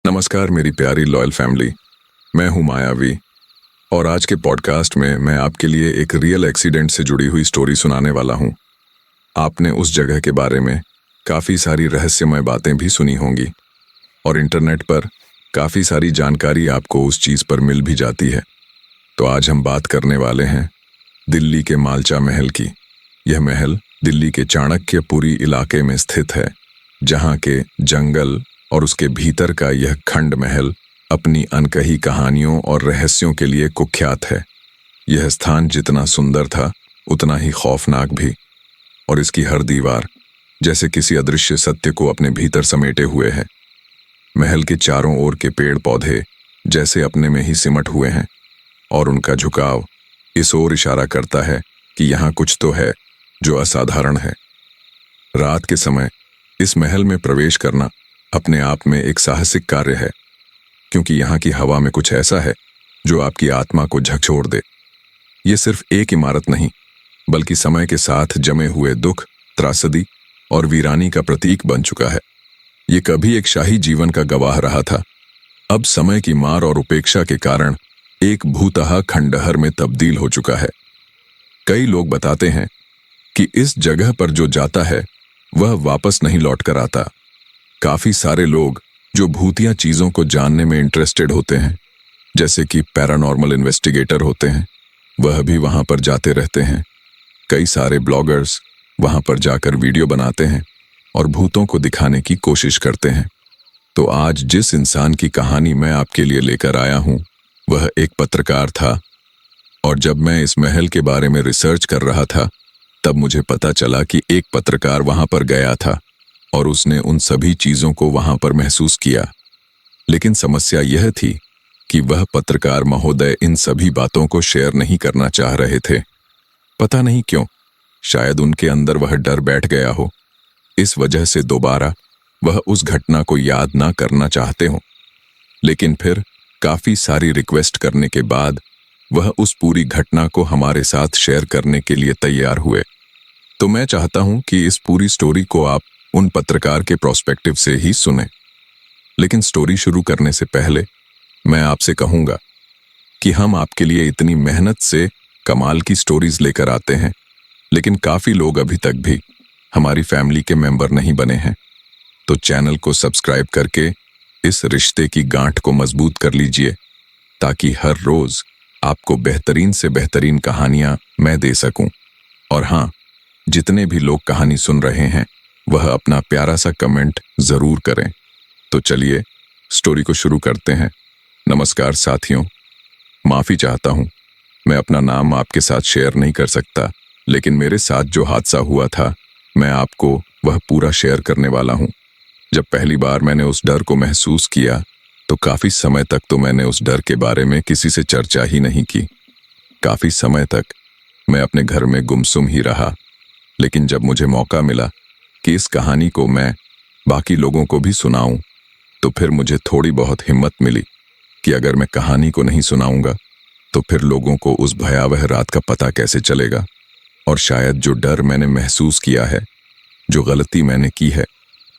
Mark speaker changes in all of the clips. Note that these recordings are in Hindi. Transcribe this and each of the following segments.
Speaker 1: नमस्कार मेरी प्यारी लॉयल फैमिली। मैं हूं मायावी और आज के पॉडकास्ट में मैं आपके लिए एक रियल एक्सीडेंट से जुड़ी हुई स्टोरी सुनाने वाला हूं। आपने उस जगह के बारे में काफ़ी सारी रहस्यमय बातें भी सुनी होंगी और इंटरनेट पर काफ़ी सारी जानकारी आपको उस चीज़ पर मिल भी जाती है। तो आज हम बात करने वाले हैं दिल्ली के मालचा महल की। यह महल दिल्ली के चाणक्यपुरी इलाके में स्थित है, जहाँ के जंगल और उसके भीतर का यह खंड महल अपनी अनकही कहानियों और रहस्यों के लिए कुख्यात है। यह स्थान जितना सुंदर था उतना ही खौफनाक भी, और इसकी हर दीवार जैसे किसी अदृश्य सत्य को अपने भीतर समेटे हुए है। महल के चारों ओर के पेड़ पौधे जैसे अपने में ही सिमट हुए हैं और उनका झुकाव इस ओर इशारा करता है कि यहाँ कुछ तो है जो असाधारण है। रात के समय इस महल में प्रवेश करना अपने आप में एक साहसिक कार्य है, क्योंकि यहाँ की हवा में कुछ ऐसा है जो आपकी आत्मा को झकझोर दे। ये सिर्फ एक इमारत नहीं, बल्कि समय के साथ जमे हुए दुख, त्रासदी और वीरानी का प्रतीक बन चुका है। ये कभी एक शाही जीवन का गवाह रहा था, अब समय की मार और उपेक्षा के कारण एक भूतहा खंडहर में तब्दील हो चुका है। कई लोग बताते हैं कि इस जगह पर जो जाता है वह वापस नहीं लौट कर आता। काफी सारे लोग जो भूतिया चीजों को जानने में इंटरेस्टेड होते हैं, जैसे कि पैरानॉर्मल इन्वेस्टिगेटर होते हैं, वह भी वहां पर जाते रहते हैं। कई सारे ब्लॉगर्स वहां पर जाकर वीडियो बनाते हैं और भूतों को दिखाने की कोशिश करते हैं। तो आज जिस इंसान की कहानी मैं आपके लिए लेकर आया हूं, वह एक पत्रकार था, और जब मैं इस महल के बारे में रिसर्च कर रहा था तब मुझे पता चला कि एक पत्रकार वहां पर गया था और उसने उन सभी चीजों को वहां पर महसूस किया। लेकिन समस्या यह थी कि वह पत्रकार महोदय इन सभी बातों को शेयर नहीं करना चाह रहे थे। पता नहीं क्यों, शायद उनके अंदर वह डर बैठ गया हो, इस वजह से दोबारा वह उस घटना को याद ना करना चाहते हो। लेकिन फिर काफी सारी रिक्वेस्ट करने के बाद वह उस पूरी घटना को हमारे साथ शेयर करने के लिए तैयार हुए। तो मैं चाहता हूं कि इस पूरी स्टोरी को आप उन पत्रकार के प्रोस्पेक्टिव से ही सुने। लेकिन स्टोरी शुरू करने से पहले मैं आपसे कहूंगा कि हम आपके लिए इतनी मेहनत से कमाल की स्टोरीज लेकर आते हैं, लेकिन काफी लोग अभी तक भी हमारी फैमिली के मेंबर नहीं बने हैं। तो चैनल को सब्सक्राइब करके इस रिश्ते की गांठ को मजबूत कर लीजिए, ताकि हर रोज आपको बेहतरीन से बेहतरीन कहानियां मैं दे सकूं। और हाँ, जितने भी लोग कहानी सुन रहे हैं वह अपना प्यारा सा कमेंट जरूर करें। तो चलिए स्टोरी को शुरू करते हैं। नमस्कार साथियों, माफी चाहता हूं, मैं अपना नाम आपके साथ शेयर नहीं कर सकता, लेकिन मेरे साथ जो हादसा हुआ था मैं आपको वह पूरा शेयर करने वाला हूं। जब पहली बार मैंने उस डर को महसूस किया तो काफी समय तक तो मैंने उस डर के बारे में किसी से चर्चा ही नहीं की। काफी समय तक मैं अपने घर में गुमसुम ही रहा। लेकिन जब मुझे मौका मिला कि इस कहानी को मैं बाकी लोगों को भी सुनाऊं, तो फिर मुझे थोड़ी बहुत हिम्मत मिली कि अगर मैं कहानी को नहीं सुनाऊंगा तो फिर लोगों को उस भयावह रात का पता कैसे चलेगा, और शायद जो डर मैंने महसूस किया है, जो गलती मैंने की है,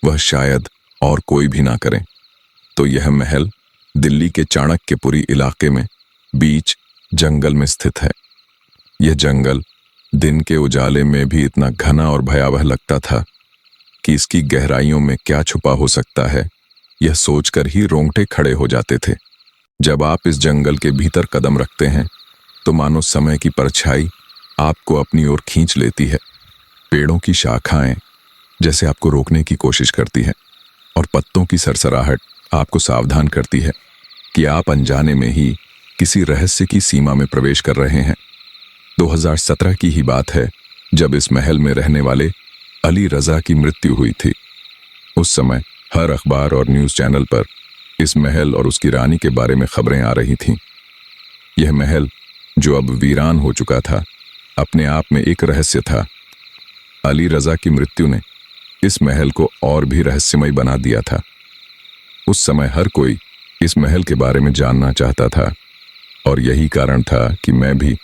Speaker 1: वह शायद और कोई भी ना करे। तो यह महल दिल्ली के चाणक्यपुरी इलाके में बीच जंगल में स्थित है। यह जंगल दिन के उजाले में भी इतना घना और भयावह लगता था कि इसकी गहराइयों में क्या छुपा हो सकता है, यह सोचकर ही रोंगटे खड़े हो जाते थे। जब आप इस जंगल के भीतर कदम रखते हैं तो मानो समय की परछाई आपको अपनी ओर खींच लेती है। पेड़ों की शाखाएं जैसे आपको रोकने की कोशिश करती है और पत्तों की सरसराहट आपको सावधान करती है कि आप अनजाने में ही किसी रहस्य की सीमा में प्रवेश कर रहे हैं। 2017 की ही बात है जब इस महल में रहने वाले अली रजा की मृत्यु हुई थी। उस समय हर अखबार और न्यूज़ चैनल पर इस महल और उसकी रानी के बारे में खबरें आ रही थीं। यह महल जो अब वीरान हो चुका था, अपने आप में एक रहस्य था। अली रजा की मृत्यु ने इस महल को और भी रहस्यमय बना दिया था। उस समय हर कोई इस महल के बारे में जानना चाहता था, और यही कारण था कि मैं भी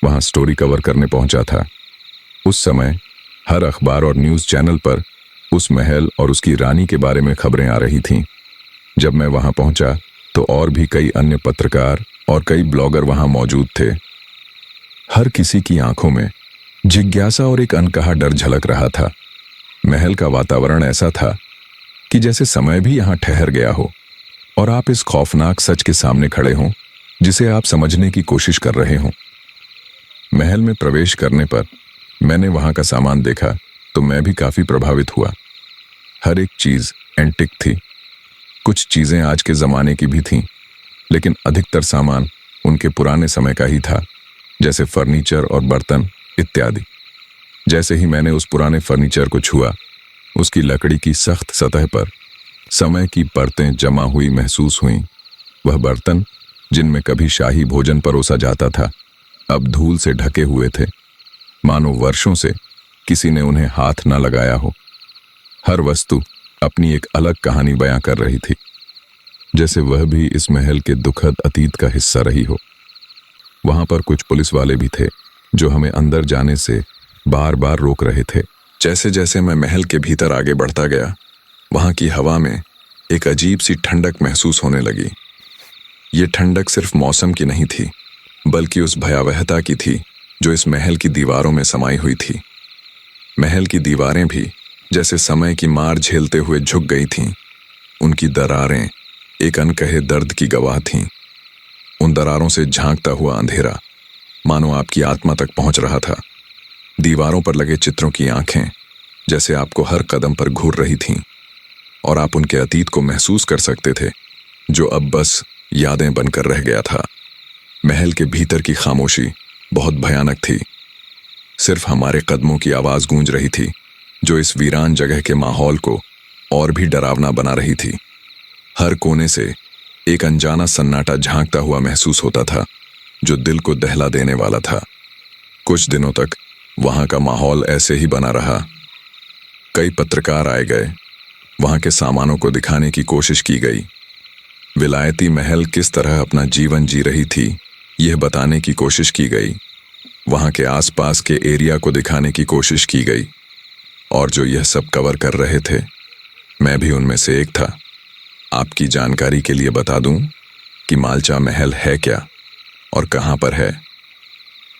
Speaker 1: वहां स्टोरी कवर करने पहुंचा था। उस समय हर अखबार और न्यूज़ चैनल पर उस महल और उसकी रानी के बारे में खबरें आ रही थीं। जब मैं वहां पहुंचा तो और भी कई अन्य पत्रकार और कई ब्लॉगर वहां मौजूद थे। हर किसी की आंखों में जिज्ञासा और एक अनकहा डर झलक रहा था। महल का वातावरण ऐसा था कि जैसे समय भी यहां ठहर गया हो और आप इस खौफनाक सच के सामने खड़े हों जिसे आप समझने की कोशिश कर रहे हों। महल में प्रवेश करने पर मैंने वहां का सामान देखा तो मैं भी काफी प्रभावित हुआ। हर एक चीज एंटिक थी। कुछ चीजें आज के जमाने की भी थीं, लेकिन अधिकतर सामान उनके पुराने समय का ही था, जैसे फर्नीचर और बर्तन इत्यादि। जैसे ही मैंने उस पुराने फर्नीचर को छुआ, उसकी लकड़ी की सख्त सतह पर समय की परतें जमा हुई महसूस हुईं। वह बर्तन जिनमें कभी शाही भोजन परोसा जाता था, अब धूल से ढके हुए थे, मानो वर्षों से किसी ने उन्हें हाथ न लगाया हो। हर वस्तु अपनी एक अलग कहानी बयां कर रही थी, जैसे वह भी इस महल के दुखद अतीत का हिस्सा रही हो। वहां पर कुछ पुलिस वाले भी थे जो हमें अंदर जाने से बार बार रोक रहे थे। जैसे जैसे मैं महल के भीतर आगे बढ़ता गया, वहां की हवा में एक अजीब सी ठंडक महसूस होने लगी। ये ठंडक सिर्फ मौसम की नहीं थी, बल्कि उस भयावहता की थी जो इस महल की दीवारों में समाई हुई थी। महल की दीवारें भी जैसे समय की मार झेलते हुए झुक गई थीं। उनकी दरारें एक अनकहे दर्द की गवाह थीं। उन दरारों से झांकता हुआ अंधेरा मानो आपकी आत्मा तक पहुंच रहा था। दीवारों पर लगे चित्रों की आंखें जैसे आपको हर कदम पर घूर रही थीं, और आप उनके अतीत को महसूस कर सकते थे जो अब बस यादें बनकर रह गया था। महल के भीतर की खामोशी बहुत भयानक थी। सिर्फ हमारे कदमों की आवाज गूंज रही थी, जो इस वीरान जगह के माहौल को और भी डरावना बना रही थी। हर कोने से एक अनजाना सन्नाटा झांकता हुआ महसूस होता था, जो दिल को दहला देने वाला था। कुछ दिनों तक वहां का माहौल ऐसे ही बना रहा। कई पत्रकार आए गए, वहां के सामानों को दिखाने की कोशिश की गई। विलायती महल किस तरह अपना जीवन जी रही थी, यह बताने की कोशिश की गई। वहां के आसपास के एरिया को दिखाने की कोशिश की गई, और जो यह सब कवर कर रहे थे, मैं भी उनमें से एक था। आपकी जानकारी के लिए बता दूं कि मालचा महल है क्या और कहां पर है।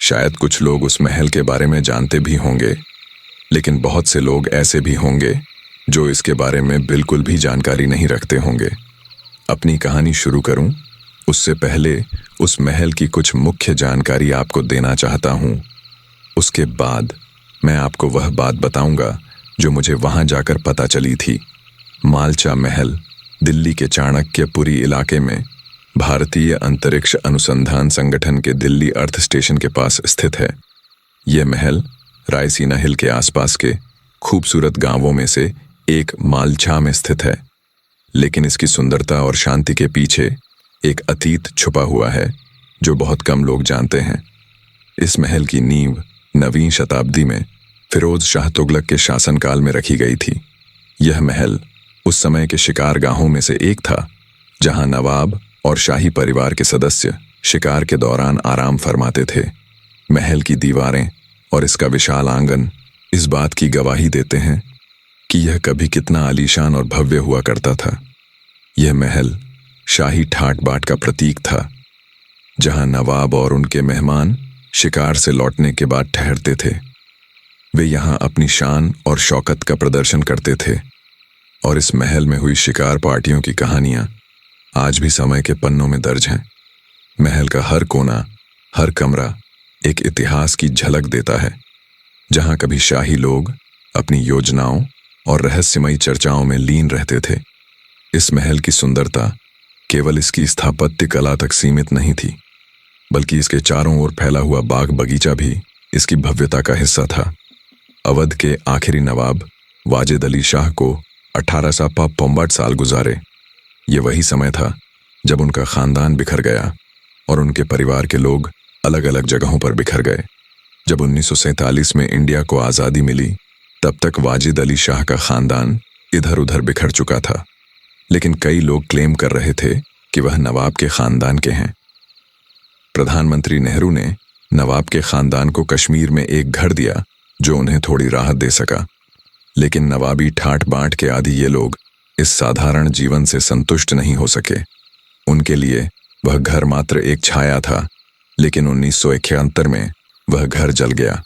Speaker 1: शायद कुछ लोग उस महल के बारे में जानते भी होंगे, लेकिन बहुत से लोग ऐसे भी होंगे जो इसके बारे में बिल्कुल भी जानकारी नहीं रखते होंगे। अपनी कहानी शुरू करूं उससे पहले उस महल की कुछ मुख्य जानकारी आपको देना चाहता हूं। उसके बाद मैं आपको वह बात बताऊंगा जो मुझे वहां जाकर पता चली थी। मालचा महल दिल्ली के चाणक्यपुरी इलाके में भारतीय अंतरिक्ष अनुसंधान संगठन के दिल्ली अर्थ स्टेशन के पास स्थित है। यह महल रायसीना हिल के आसपास के खूबसूरत गांवों में से एक मालछा में स्थित है, लेकिन इसकी सुंदरता और शांति के पीछे एक अतीत छुपा हुआ है जो बहुत कम लोग जानते हैं। इस महल की नींव 9वीं शताब्दी में फिरोज शाह तुगलक के शासनकाल में रखी गई थी। यह महल उस समय के शिकारगाहों में से एक था, जहां नवाब और शाही परिवार के सदस्य शिकार के दौरान आराम फरमाते थे। महल की दीवारें और इसका विशाल आंगन इस बात की गवाही देते हैं कि यह कभी कितना आलीशान और भव्य हुआ करता था। यह महल शाही ठाट बाट का प्रतीक था, जहां नवाब और उनके मेहमान शिकार से लौटने के बाद ठहरते थे। वे यहां अपनी शान और शौकत का प्रदर्शन करते थे, और इस महल में हुई शिकार पार्टियों की कहानियां आज भी समय के पन्नों में दर्ज हैं। महल का हर कोना, हर कमरा एक इतिहास की झलक देता है, जहां कभी शाही लोग अपनी योजनाओं और रहस्यमयी चर्चाओं में लीन रहते थे। इस महल की सुंदरता केवल इसकी स्थापत्य कला तक सीमित नहीं थी, बल्कि इसके चारों ओर फैला हुआ बाग बगीचा भी इसकी भव्यता का हिस्सा था। अवध के आखिरी नवाब वाजिद अली शाह को 1865 साल गुजारे। ये वही समय था जब उनका खानदान बिखर गया और उनके परिवार के लोग अलग अलग जगहों पर बिखर गए। जब 1947 में इंडिया को आज़ादी मिली, तब तक वाजिद अली शाह का खानदान इधर उधर बिखर चुका था, लेकिन कई लोग क्लेम कर रहे थे कि वह नवाब के खानदान के हैं। प्रधानमंत्री नेहरू ने नवाब के खानदान को कश्मीर में एक घर दिया, जो उन्हें थोड़ी राहत दे सका, लेकिन नवाबी ठाट बांट के आदी ये लोग इस साधारण जीवन से संतुष्ट नहीं हो सके। उनके लिए वह घर मात्र एक छाया था, लेकिन 1971 में वह घर जल गया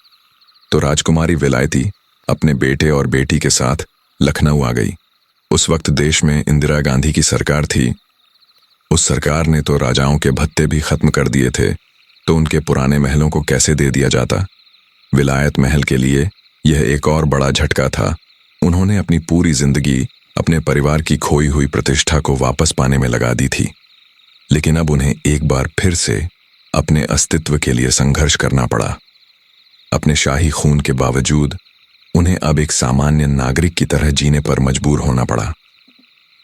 Speaker 1: तो राजकुमारी विलायती अपने बेटे और बेटी के साथ लखनऊ आ गई। उस वक्त देश में इंदिरा गांधी की सरकार थी। उस सरकार ने तो राजाओं के भत्ते भी खत्म कर दिए थे, तो उनके पुराने महलों को कैसे दे दिया जाता। विलायत महल के लिए यह एक और बड़ा झटका था। उन्होंने अपनी पूरी जिंदगी अपने परिवार की खोई हुई प्रतिष्ठा को वापस पाने में लगा दी थी, लेकिन अब उन्हें एक बार फिर से अपने अस्तित्व के लिए संघर्ष करना पड़ा। अपने शाही खून के बावजूद उन्हें अब एक सामान्य नागरिक की तरह जीने पर मजबूर होना पड़ा।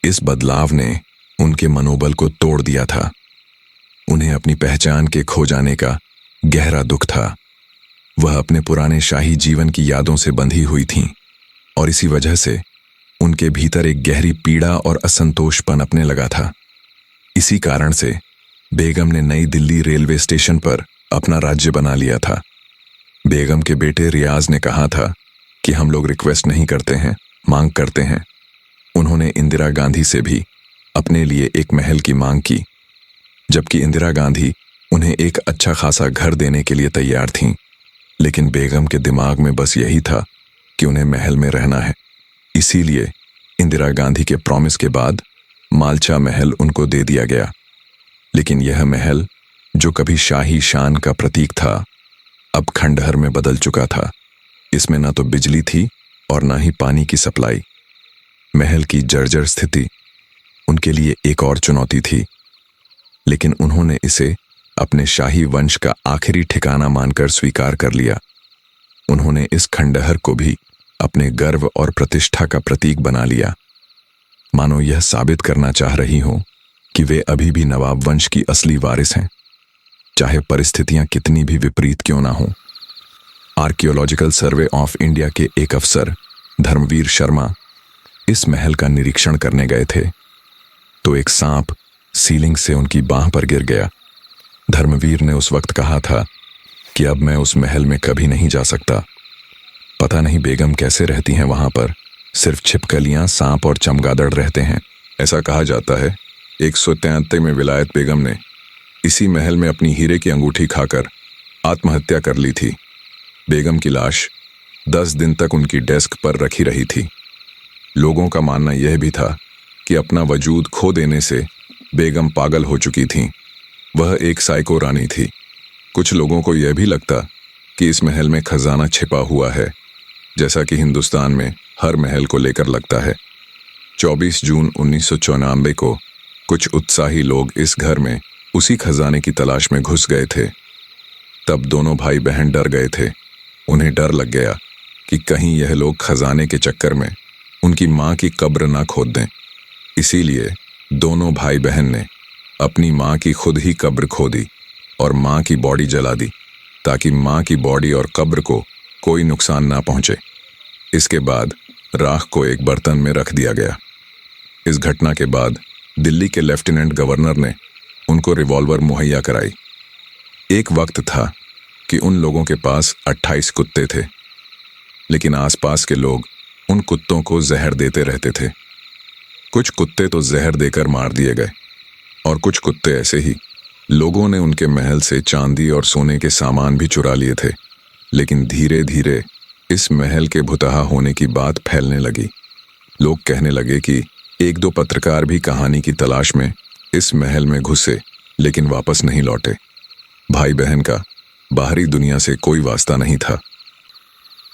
Speaker 1: इस बदलाव ने उनके मनोबल को तोड़ दिया था। उन्हें अपनी पहचान के खो जाने का गहरा दुख था। वह अपने पुराने शाही जीवन की यादों से बंधी हुई थीं और इसी वजह से उनके भीतर एक गहरी पीड़ा और असंतोष पनपने लगा था। इसी कारण से बेगम ने नई दिल्ली रेलवे स्टेशन पर अपना राज्य बना लिया था। बेगम के बेटे रियाज ने कहा था कि हम लोग रिक्वेस्ट नहीं करते हैं, मांग करते हैं। उन्होंने इंदिरा गांधी से भी अपने लिए एक महल की मांग की, जबकि इंदिरा गांधी उन्हें एक अच्छा खासा घर देने के लिए तैयार थीं। लेकिन बेगम के दिमाग में बस यही था कि उन्हें महल में रहना है। इसीलिए इंदिरा गांधी के प्रॉमिस के बाद मालचा महल उनको दे दिया गया। लेकिन यह महल, जो कभी शाही शान का प्रतीक था, अब खंडहर में बदल चुका था। इसमें ना तो बिजली थी और ना ही पानी की सप्लाई। महल की जर्जर स्थिति उनके लिए एक और चुनौती थी, लेकिन उन्होंने इसे अपने शाही वंश का आखिरी ठिकाना मानकर स्वीकार कर लिया। उन्होंने इस खंडहर को भी अपने गर्व और प्रतिष्ठा का प्रतीक बना लिया, मानो यह साबित करना चाह रही हो कि वे अभी भी नवाब वंश की असली वारिस हैं, चाहे परिस्थितियां कितनी भी विपरीत क्यों ना हों। आर्कियोलॉजिकल सर्वे ऑफ इंडिया के एक अफसर धर्मवीर शर्मा इस महल का निरीक्षण करने गए थे, तो एक सांप सीलिंग से उनकी बांह पर गिर गया। धर्मवीर ने उस वक्त कहा था कि अब मैं उस महल में कभी नहीं जा सकता। पता नहीं बेगम कैसे रहती हैं वहां पर। सिर्फ छिपकलियां, सांप और चमगादड़ रहते हैं। ऐसा कहा जाता है 173 में विलायत बेगम ने इसी महल में अपनी हीरे की अंगूठी खाकर आत्महत्या कर ली थी। बेगम की लाश 10 दिन तक उनकी डेस्क पर रखी रही थी। लोगों का मानना यह भी था कि अपना वजूद खो देने से बेगम पागल हो चुकी थीं। वह एक साइको रानी थी। कुछ लोगों को यह भी लगता कि इस महल में खजाना छिपा हुआ है, जैसा कि हिंदुस्तान में हर महल को लेकर लगता है। 24 जून 1994 को कुछ उत्साही लोग इस घर में उसी खजाने की तलाश में घुस गए थे। तब दोनों भाई बहन डर गए थे। उन्हें डर लग गया कि कहीं यह लोग खजाने के चक्कर में उनकी मां की कब्र ना खोद दें। इसीलिए दोनों भाई बहन ने अपनी मां की खुद ही कब्र खोदी और मां की बॉडी जला दी, ताकि मां की बॉडी और कब्र को कोई नुकसान ना पहुंचे। इसके बाद राख को एक बर्तन में रख दिया गया। इस घटना के बाद दिल्ली के लेफ्टिनेंट गवर्नर ने उनको रिवॉल्वर मुहैया कराई। एक वक्त था कि उन लोगों के पास 28 कुत्ते थे, लेकिन आसपास के लोग उन कुत्तों को जहर देते रहते थे। कुछ कुत्ते तो जहर देकर मार दिए गए और कुछ कुत्ते ऐसे ही। लोगों ने उनके महल से चांदी और सोने के सामान भी चुरा लिए थे। लेकिन धीरे धीरे इस महल के भुतहा होने की बात फैलने लगी। लोग कहने लगे कि एक दो पत्रकार भी कहानी की तलाश में इस महल में घुसे, लेकिन वापस नहीं लौटे। भाई बहन का बाहरी दुनिया से कोई वास्ता नहीं था।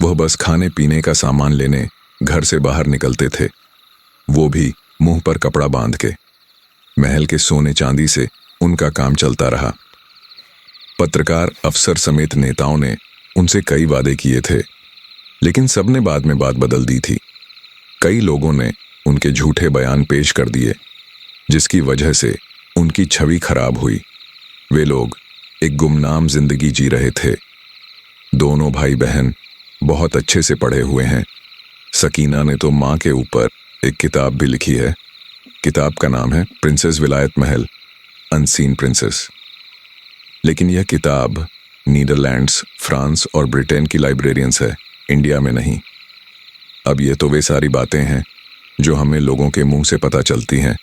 Speaker 1: वह बस खाने पीने का सामान लेने घर से बाहर निकलते थे, वो भी मुंह पर कपड़ा बांध के। महल के सोने चांदी से उनका काम चलता रहा। पत्रकार, अफसर समेत नेताओं ने उनसे कई वादे किए थे, लेकिन सबने बाद में बात बदल दी थी। कई लोगों ने उनके झूठे बयान पेश कर दिए, जिसकी वजह से उनकी छवि खराब हुई। वे लोग एक गुमनाम जिंदगी जी रहे थे। दोनों भाई बहन बहुत अच्छे से पढ़े हुए हैं। सकीना ने तो माँ के ऊपर एक किताब भी लिखी है। किताब का नाम है प्रिंसेस विलायत महल, अनसीन प्रिंसेस। लेकिन यह किताब नीदरलैंड्स, फ्रांस और ब्रिटेन की लाइब्रेरियंस है, इंडिया में नहीं। अब ये तो वे सारी बातें हैं जो हमें लोगों के मुंह से पता चलती हैं।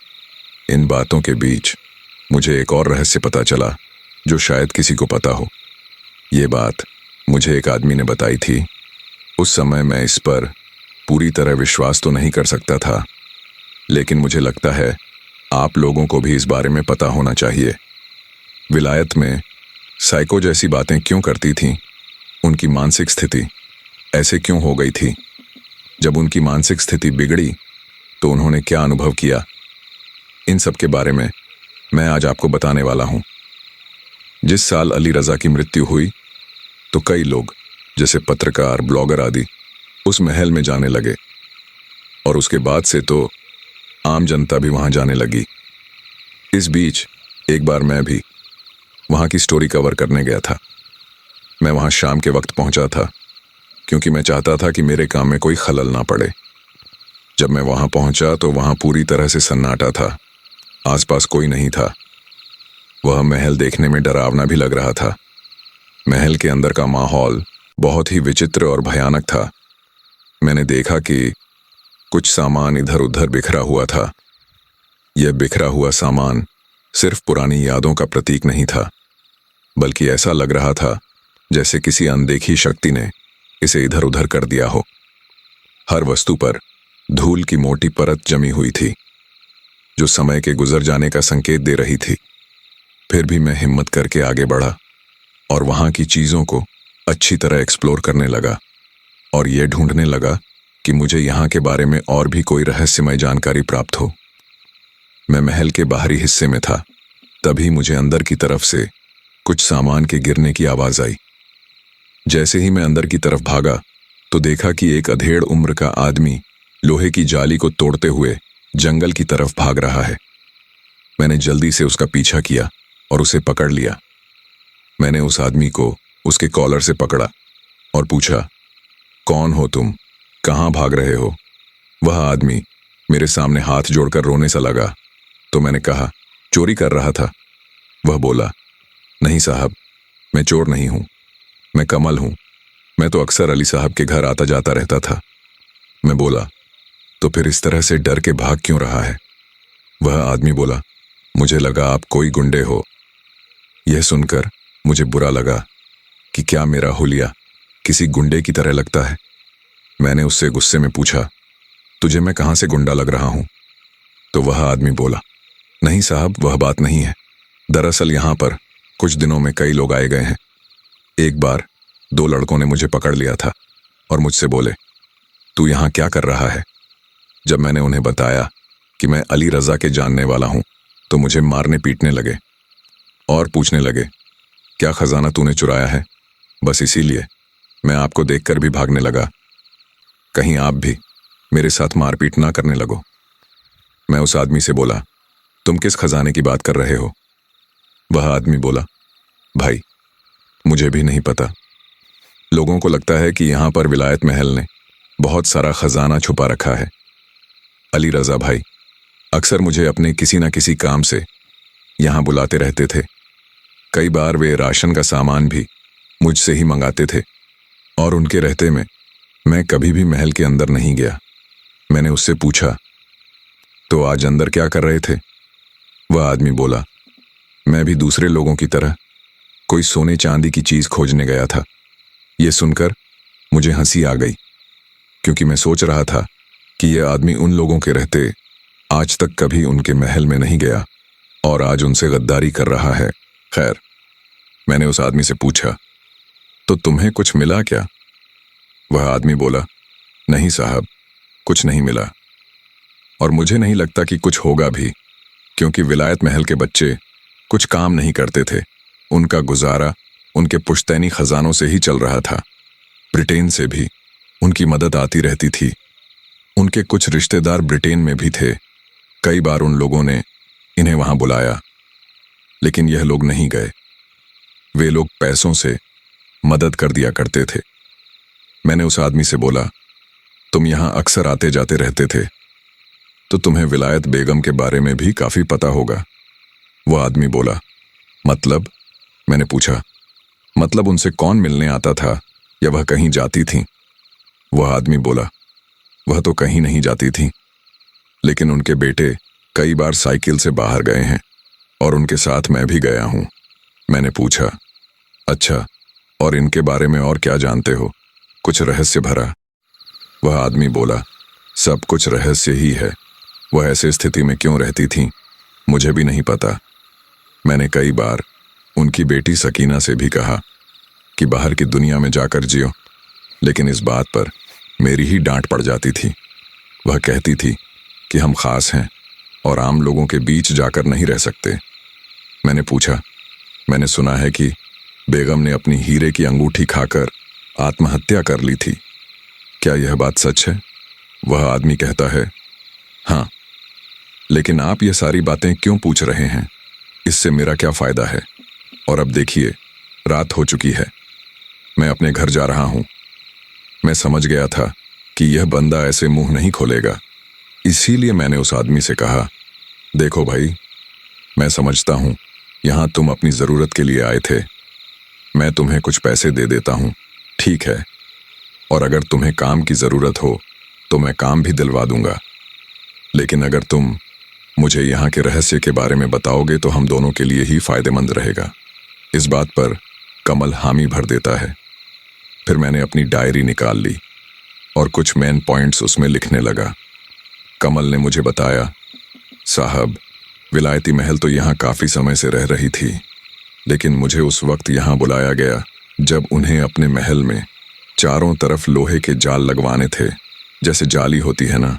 Speaker 1: इन बातों के बीच मुझे एक और रहस्य पता चला जो शायद किसी को पता हो। ये बात मुझे एक आदमी ने बताई थी। उस समय मैं इस पर पूरी तरह विश्वास तो नहीं कर सकता था, लेकिन मुझे लगता है आप लोगों को भी इस बारे में पता होना चाहिए। विलायत में साइको जैसी बातें क्यों करती थीं? उनकी मानसिक स्थिति ऐसे क्यों हो गई थी? जब उनकी मानसिक स्थिति बिगड़ी तो उन्होंने क्या अनुभव किया? इन सब के बारे में मैं आज आपको बताने वाला हूं। जिस साल अली रजा की मृत्यु हुई तो कई लोग जैसे पत्रकार, ब्लॉगर आदि उस महल में जाने लगे और उसके बाद से तो आम जनता भी वहां जाने लगी। इस बीच एक बार मैं भी वहां की स्टोरी कवर करने गया था। मैं वहां शाम के वक्त पहुंचा था क्योंकि मैं चाहता था कि मेरे काम में कोई खलल ना पड़े। जब मैं वहां पहुंचा तो वहां पूरी तरह से सन्नाटा था। आसपास कोई नहीं था। वह महल देखने में डरावना भी लग रहा था। महल के अंदर का माहौल बहुत ही विचित्र और भयानक था। मैंने देखा कि कुछ सामान इधर उधर बिखरा हुआ था। यह बिखरा हुआ सामान सिर्फ पुरानी यादों का प्रतीक नहीं था, बल्कि ऐसा लग रहा था जैसे किसी अनदेखी शक्ति ने इसे इधर उधर कर दिया हो। हर वस्तु पर धूल की मोटी परत जमी हुई थी जो समय के गुजर जाने का संकेत दे रही थी। फिर भी मैं हिम्मत करके आगे बढ़ा और वहां की चीजों को अच्छी तरह एक्सप्लोर करने लगा और ये ढूंढने लगा कि मुझे यहाँ के बारे में और भी कोई रहस्यमय जानकारी प्राप्त हो। मैं महल के बाहरी हिस्से में था। तभी मुझे अंदर की तरफ से कुछ सामान के गिरने की आवाज आई। जैसे ही मैं अंदर की तरफ भागा तो देखा कि एक अधेड़ उम्र का आदमी लोहे की जाली को तोड़ते हुए जंगल की तरफ भाग रहा है। मैंने जल्दी से उसका पीछा किया और उसे पकड़ लिया। मैंने उस आदमी को उसके कॉलर से पकड़ा और पूछा, कौन हो तुम? कहाँ भाग रहे हो? वह आदमी मेरे सामने हाथ जोड़कर रोने सा लगा तो मैंने कहा, चोरी कर रहा था। वह बोला, नहीं साहब, मैं चोर नहीं हूं, मैं कमल हूं। मैं तो अक्सर अली साहब के घर आता जाता रहता था। मैं बोला, तो फिर इस तरह से डर के भाग क्यों रहा है? वह आदमी बोला, मुझे लगा आप कोई गुंडे हो। यह सुनकर मुझे बुरा लगा कि क्या मेरा हुलिया किसी गुंडे की तरह लगता है। मैंने उससे गुस्से में पूछा, तुझे मैं कहां से गुंडा लग रहा हूं? तो वह आदमी बोला, नहीं साहब, वह बात नहीं है। दरअसल यहां पर कुछ दिनों में कई लोग आए गए हैं। एक बार 2 लड़कों ने मुझे पकड़ लिया था और मुझसे बोले, तू यहां क्या कर रहा है? जब मैंने उन्हें बताया कि मैं अली रजा के जानने वाला हूं तो मुझे मारने पीटने लगे और पूछने लगे, क्या खजाना तूने चुराया है? बस इसीलिए मैं आपको देखकर भी भागने लगा। कहीं आप भी मेरे साथ मारपीट ना करने लगो। मैं उस आदमी से बोला, तुम किस खजाने की बात कर रहे हो? वह आदमी बोला, भाई मुझे भी नहीं पता। लोगों को लगता है कि यहां पर विलायत महल ने बहुत सारा खजाना छुपा रखा है। अली रजा भाई अक्सर मुझे अपने किसी न किसी काम से यहां बुलाते रहते थे। कई बार वे राशन का सामान भी मुझसे ही मंगाते थे और उनके रहते में मैं कभी भी महल के अंदर नहीं गया। मैंने उससे पूछा, तो आज अंदर क्या कर रहे थे? वह आदमी बोला, मैं भी दूसरे लोगों की तरह कोई सोने चांदी की चीज खोजने गया था। यह सुनकर मुझे हंसी आ गई क्योंकि मैं सोच रहा था कि यह आदमी उन लोगों के रहते आज तक कभी उनके महल में नहीं गया और आज उनसे गद्दारी कर रहा है। खैर, मैंने उस आदमी से पूछा, तो तुम्हें कुछ मिला क्या? वह आदमी बोला, नहीं साहब, कुछ नहीं मिला और मुझे नहीं लगता कि कुछ होगा भी, क्योंकि विलायत महल के बच्चे कुछ काम नहीं करते थे। उनका गुजारा उनके पुश्तैनी खजानों से ही चल रहा था। ब्रिटेन से भी उनकी मदद आती रहती थी। उनके कुछ रिश्तेदार ब्रिटेन में भी थे। कई बार उन लोगों ने इन्हें वहां बुलाया, लेकिन यह लोग नहीं गए। वे लोग पैसों से मदद कर दिया करते थे। मैंने उस आदमी से बोला, तुम यहां अक्सर आते जाते रहते थे, तो तुम्हें विलायत बेगम के बारे में भी काफी पता होगा। वह आदमी बोला, मतलब? मैंने पूछा, मतलब उनसे कौन मिलने आता था या वह कहीं जाती थी? वह आदमी बोला, वह तो कहीं नहीं जाती थी। लेकिन उनके बेटे कई बार साइकिल से बाहर गए हैं और उनके साथ मैं भी गया हूं। मैंने पूछा, अच्छा, और इनके बारे में और क्या जानते हो? कुछ रहस्य भरा? वह आदमी बोला, सब कुछ रहस्य ही है। वह ऐसे स्थिति में क्यों रहती थीं, मुझे भी नहीं पता। मैंने कई बार उनकी बेटी सकीना से भी कहा कि बाहर की दुनिया में जाकर जियो, लेकिन इस बात पर मेरी ही डांट पड़ जाती थी। वह कहती थी कि हम खास हैं और आम लोगों के बीच जाकर नहीं रह सकते। मैंने पूछा, मैंने सुना है कि बेगम ने अपनी हीरे की अंगूठी खाकर आत्महत्या कर ली थी, क्या यह बात सच है? वह आदमी कहता है, हाँ। लेकिन आप ये सारी बातें क्यों पूछ रहे हैं? इससे मेरा क्या फायदा है? और अब देखिए, रात हो चुकी है, मैं अपने घर जा रहा हूं। मैं समझ गया था कि यह बंदा ऐसे मुंह नहीं खोलेगा, इसीलिए मैंने उस आदमी से कहा, देखो भाई, मैं समझता हूं यहां तुम अपनी जरूरत के लिए आए थे। मैं तुम्हें कुछ पैसे दे देता हूं, ठीक है? और अगर तुम्हें काम की जरूरत हो तो मैं काम भी दिलवा दूंगा। लेकिन अगर तुम मुझे यहाँ के रहस्य के बारे में बताओगे तो हम दोनों के लिए ही फायदेमंद रहेगा। इस बात पर कमल हामी भर देता है। फिर मैंने अपनी डायरी निकाल ली और कुछ मेन पॉइंट्स उसमें लिखने लगा। कमल ने मुझे बताया, साहब, विलायती महल तो यहाँ काफ़ी समय से रह रही थी, लेकिन मुझे उस वक्त यहाँ बुलाया गया जब उन्हें अपने महल में चारों तरफ लोहे के जाल लगवाने थे, जैसे जाली होती है ना,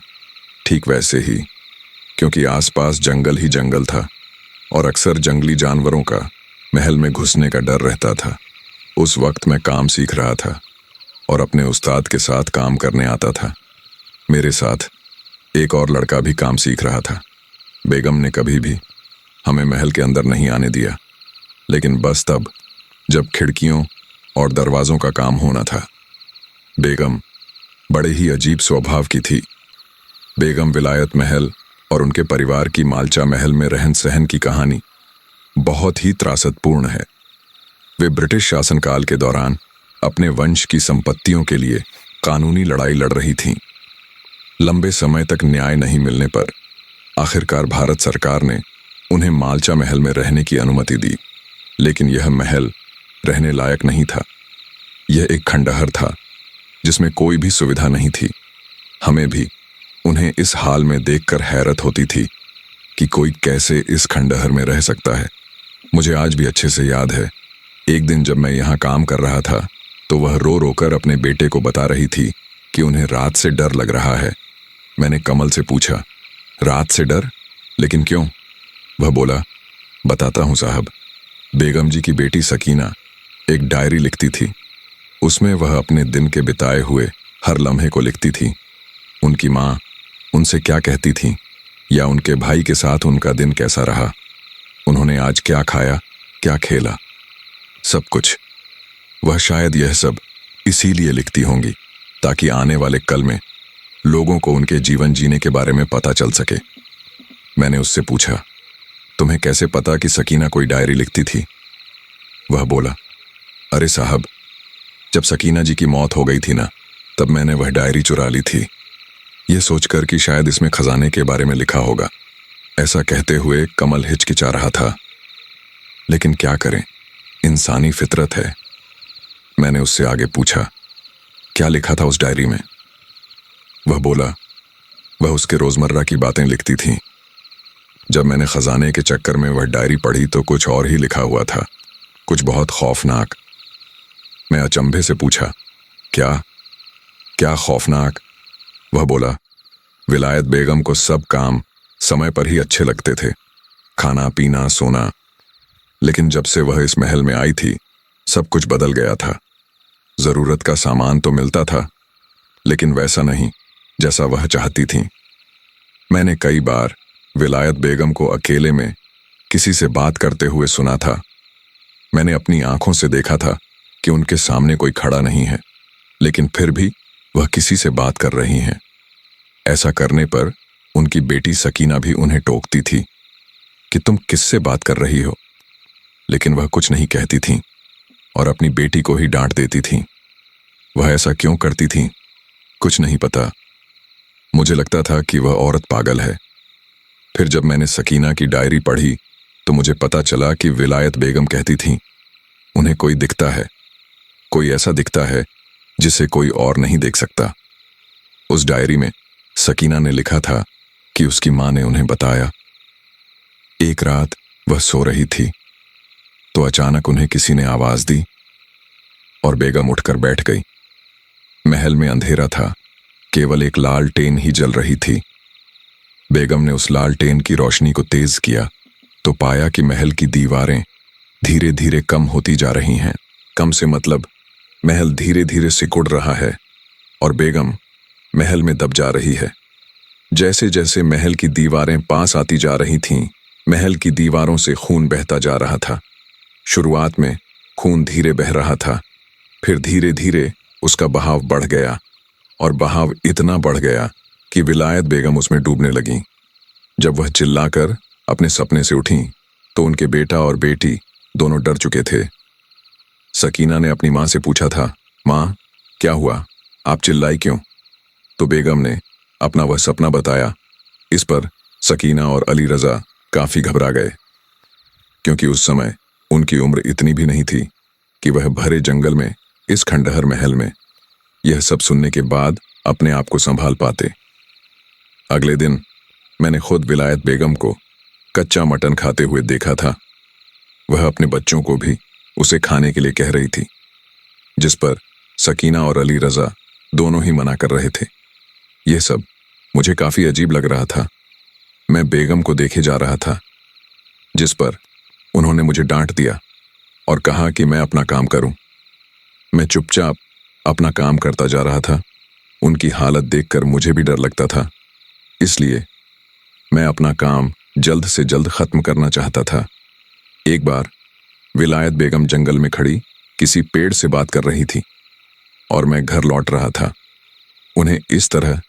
Speaker 1: ठीक वैसे ही, क्योंकि आसपास जंगल ही जंगल था और अक्सर जंगली जानवरों का महल में घुसने का डर रहता था। उस वक्त मैं काम सीख रहा था और अपने उस्ताद के साथ काम करने आता था। मेरे साथ एक और लड़का भी काम सीख रहा था। बेगम ने कभी भी हमें महल के अंदर नहीं आने दिया, लेकिन बस तब जब खिड़कियों और दरवाज़ों का काम होना था। बेगम बड़े ही अजीब स्वभाव की थी। बेगम विलायत महल और उनके परिवार की मालचा महल में रहन सहन की कहानी बहुत ही त्रासदपूर्ण है। वे ब्रिटिश शासनकाल के दौरान अपने वंश की संपत्तियों के लिए कानूनी लड़ाई लड़ रही थीं। लंबे समय तक न्याय नहीं मिलने पर आखिरकार भारत सरकार ने उन्हें मालचा महल में रहने की अनुमति दी, लेकिन यह महल रहने लायक नहीं था। यह एक खंडहर था जिसमें कोई भी सुविधा नहीं थी। हमें भी उन्हें इस हाल में देखकर हैरत होती थी कि कोई कैसे इस खंडहर में रह सकता है। मुझे आज भी अच्छे से याद है, एक दिन जब मैं यहाँ काम कर रहा था तो वह रो रो कर अपने बेटे को बता रही थी कि उन्हें रात से डर लग रहा है। मैंने कमल से पूछा, रात से डर? लेकिन क्यों? वह बोला, बताता हूँ साहब। बेगम जी की बेटी सकीना एक डायरी लिखती थी। उसमें वह अपने दिन के बिताए हुए हर लम्हे को लिखती थी। उनकी माँ उनसे क्या कहती थी या उनके भाई के साथ उनका दिन कैसा रहा, उन्होंने आज क्या खाया, क्या खेला, सब कुछ। वह शायद यह सब इसीलिए लिखती होंगी ताकि आने वाले कल में लोगों को उनके जीवन जीने के बारे में पता चल सके। मैंने उससे पूछा, तुम्हें कैसे पता कि सकीना कोई डायरी लिखती थी? वह बोला, अरे साहब, जब सकीना जी की मौत हो गई थी ना, तब मैंने वह डायरी चुरा ली थी, ये सोचकर कि शायद इसमें खजाने के बारे में लिखा होगा। ऐसा कहते हुए कमल हिचकिचा रहा था। लेकिन क्या करें, इंसानी फितरत है। मैंने उससे आगे पूछा, क्या लिखा था उस डायरी में? वह बोला, वह उसके रोजमर्रा की बातें लिखती थी। जब मैंने खजाने के चक्कर में वह डायरी पढ़ी तो कुछ और ही लिखा हुआ था, कुछ बहुत खौफनाक। मैं अचंभे से पूछा, क्या क्या खौफनाक? वह बोला, विलायत बेगम को सब काम समय पर ही अच्छे लगते थे, खाना पीना सोना, लेकिन जब से वह इस महल में आई थी सब कुछ बदल गया था। जरूरत का सामान तो मिलता था, लेकिन वैसा नहीं जैसा वह चाहती थी। मैंने कई बार विलायत बेगम को अकेले में किसी से बात करते हुए सुना था। मैंने अपनी आंखों से देखा था कि उनके सामने कोई खड़ा नहीं है, लेकिन फिर भी वह किसी से बात कर रही हैं। ऐसा करने पर उनकी बेटी सकीना भी उन्हें टोकती थी कि तुम किससे बात कर रही हो, लेकिन वह कुछ नहीं कहती थीं और अपनी बेटी को ही डांट देती थीं। वह ऐसा क्यों करती थीं, कुछ नहीं पता। मुझे लगता था कि वह औरत पागल है। फिर जब मैंने सकीना की डायरी पढ़ी तो मुझे पता चला कि विलायत बेगम कहती थीं, उन्हें कोई दिखता है, कोई ऐसा दिखता है जिसे कोई और नहीं देख सकता। उस डायरी में सकीना ने लिखा था कि उसकी मां ने उन्हें बताया। एक रात वह सो रही थी तो अचानक उन्हें किसी ने आवाज दी और बेगम उठकर बैठ गई। महल में अंधेरा था, केवल एक लालटेन ही जल रही थी। बेगम ने उस लालटेन की रोशनी को तेज किया तो पाया कि महल की दीवारें धीरे धीरे कम होती जा रही हैं। कम से मतलब महल धीरे धीरे सिकुड़ रहा है और बेगम महल में दब जा रही है। जैसे जैसे महल की दीवारें पास आती जा रही थीं, महल की दीवारों से खून बहता जा रहा था। शुरुआत में खून धीरे बह रहा था, फिर धीरे धीरे उसका बहाव बढ़ गया और बहाव इतना बढ़ गया कि विलायत बेगम उसमें डूबने लगीं। जब वह चिल्लाकर अपने सपने से उठीं तो उनके बेटा और बेटी दोनों डर चुके थे। सकीना ने अपनी मां से पूछा था, मां क्या हुआ, आप चिल्लाई क्यों? तो बेगम ने अपना वह सपना बताया। इस पर सकीना और अली रजा काफी घबरा गए, क्योंकि उस समय उनकी उम्र इतनी भी नहीं थी कि वह भरे जंगल में, इस खंडहर महल में यह सब सुनने के बाद अपने आप को संभाल पाते। अगले दिन मैंने खुद विलायत बेगम को कच्चा मटन खाते हुए देखा था। वह अपने बच्चों को भी उसे खाने के लिए कह रही थी, जिस पर सकीना और अली रजा दोनों ही मना कर रहे थे। यह सब मुझे काफी अजीब लग रहा था। मैं बेगम को देखे जा रहा था, जिस पर उन्होंने मुझे डांट दिया और कहा कि मैं अपना काम करूं। मैं चुपचाप अपना काम करता जा रहा था। उनकी हालत देखकर मुझे भी डर लगता था, इसलिए मैं अपना काम जल्द से जल्द खत्म करना चाहता था। एक बार विलायत बेगम जंगल में खड़ी किसी पेड़ से बात कर रही थी और मैं घर लौट रहा था। उन्हें इस तरह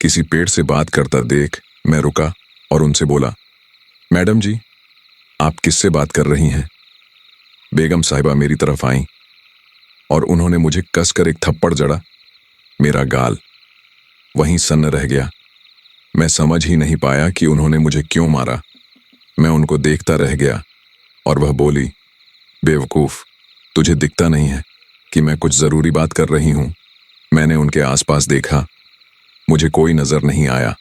Speaker 1: किसी पेड़ से बात करता देख मैं रुका और उनसे बोला, मैडम जी, आप किससे बात कर रही हैं? बेगम साहिबा मेरी तरफ आईं और उन्होंने मुझे कसकर एक थप्पड़ जड़ा। मेरा गाल वहीं सन्न रह गया। मैं समझ ही नहीं पाया कि उन्होंने मुझे क्यों मारा। मैं उनको देखता रह गया और वह बोली, बेवकूफ, तुझे दिखता नहीं है कि मैं कुछ जरूरी बात कर रही हूं? मैंने उनके आसपास देखा, मुझे कोई नजर नहीं आया।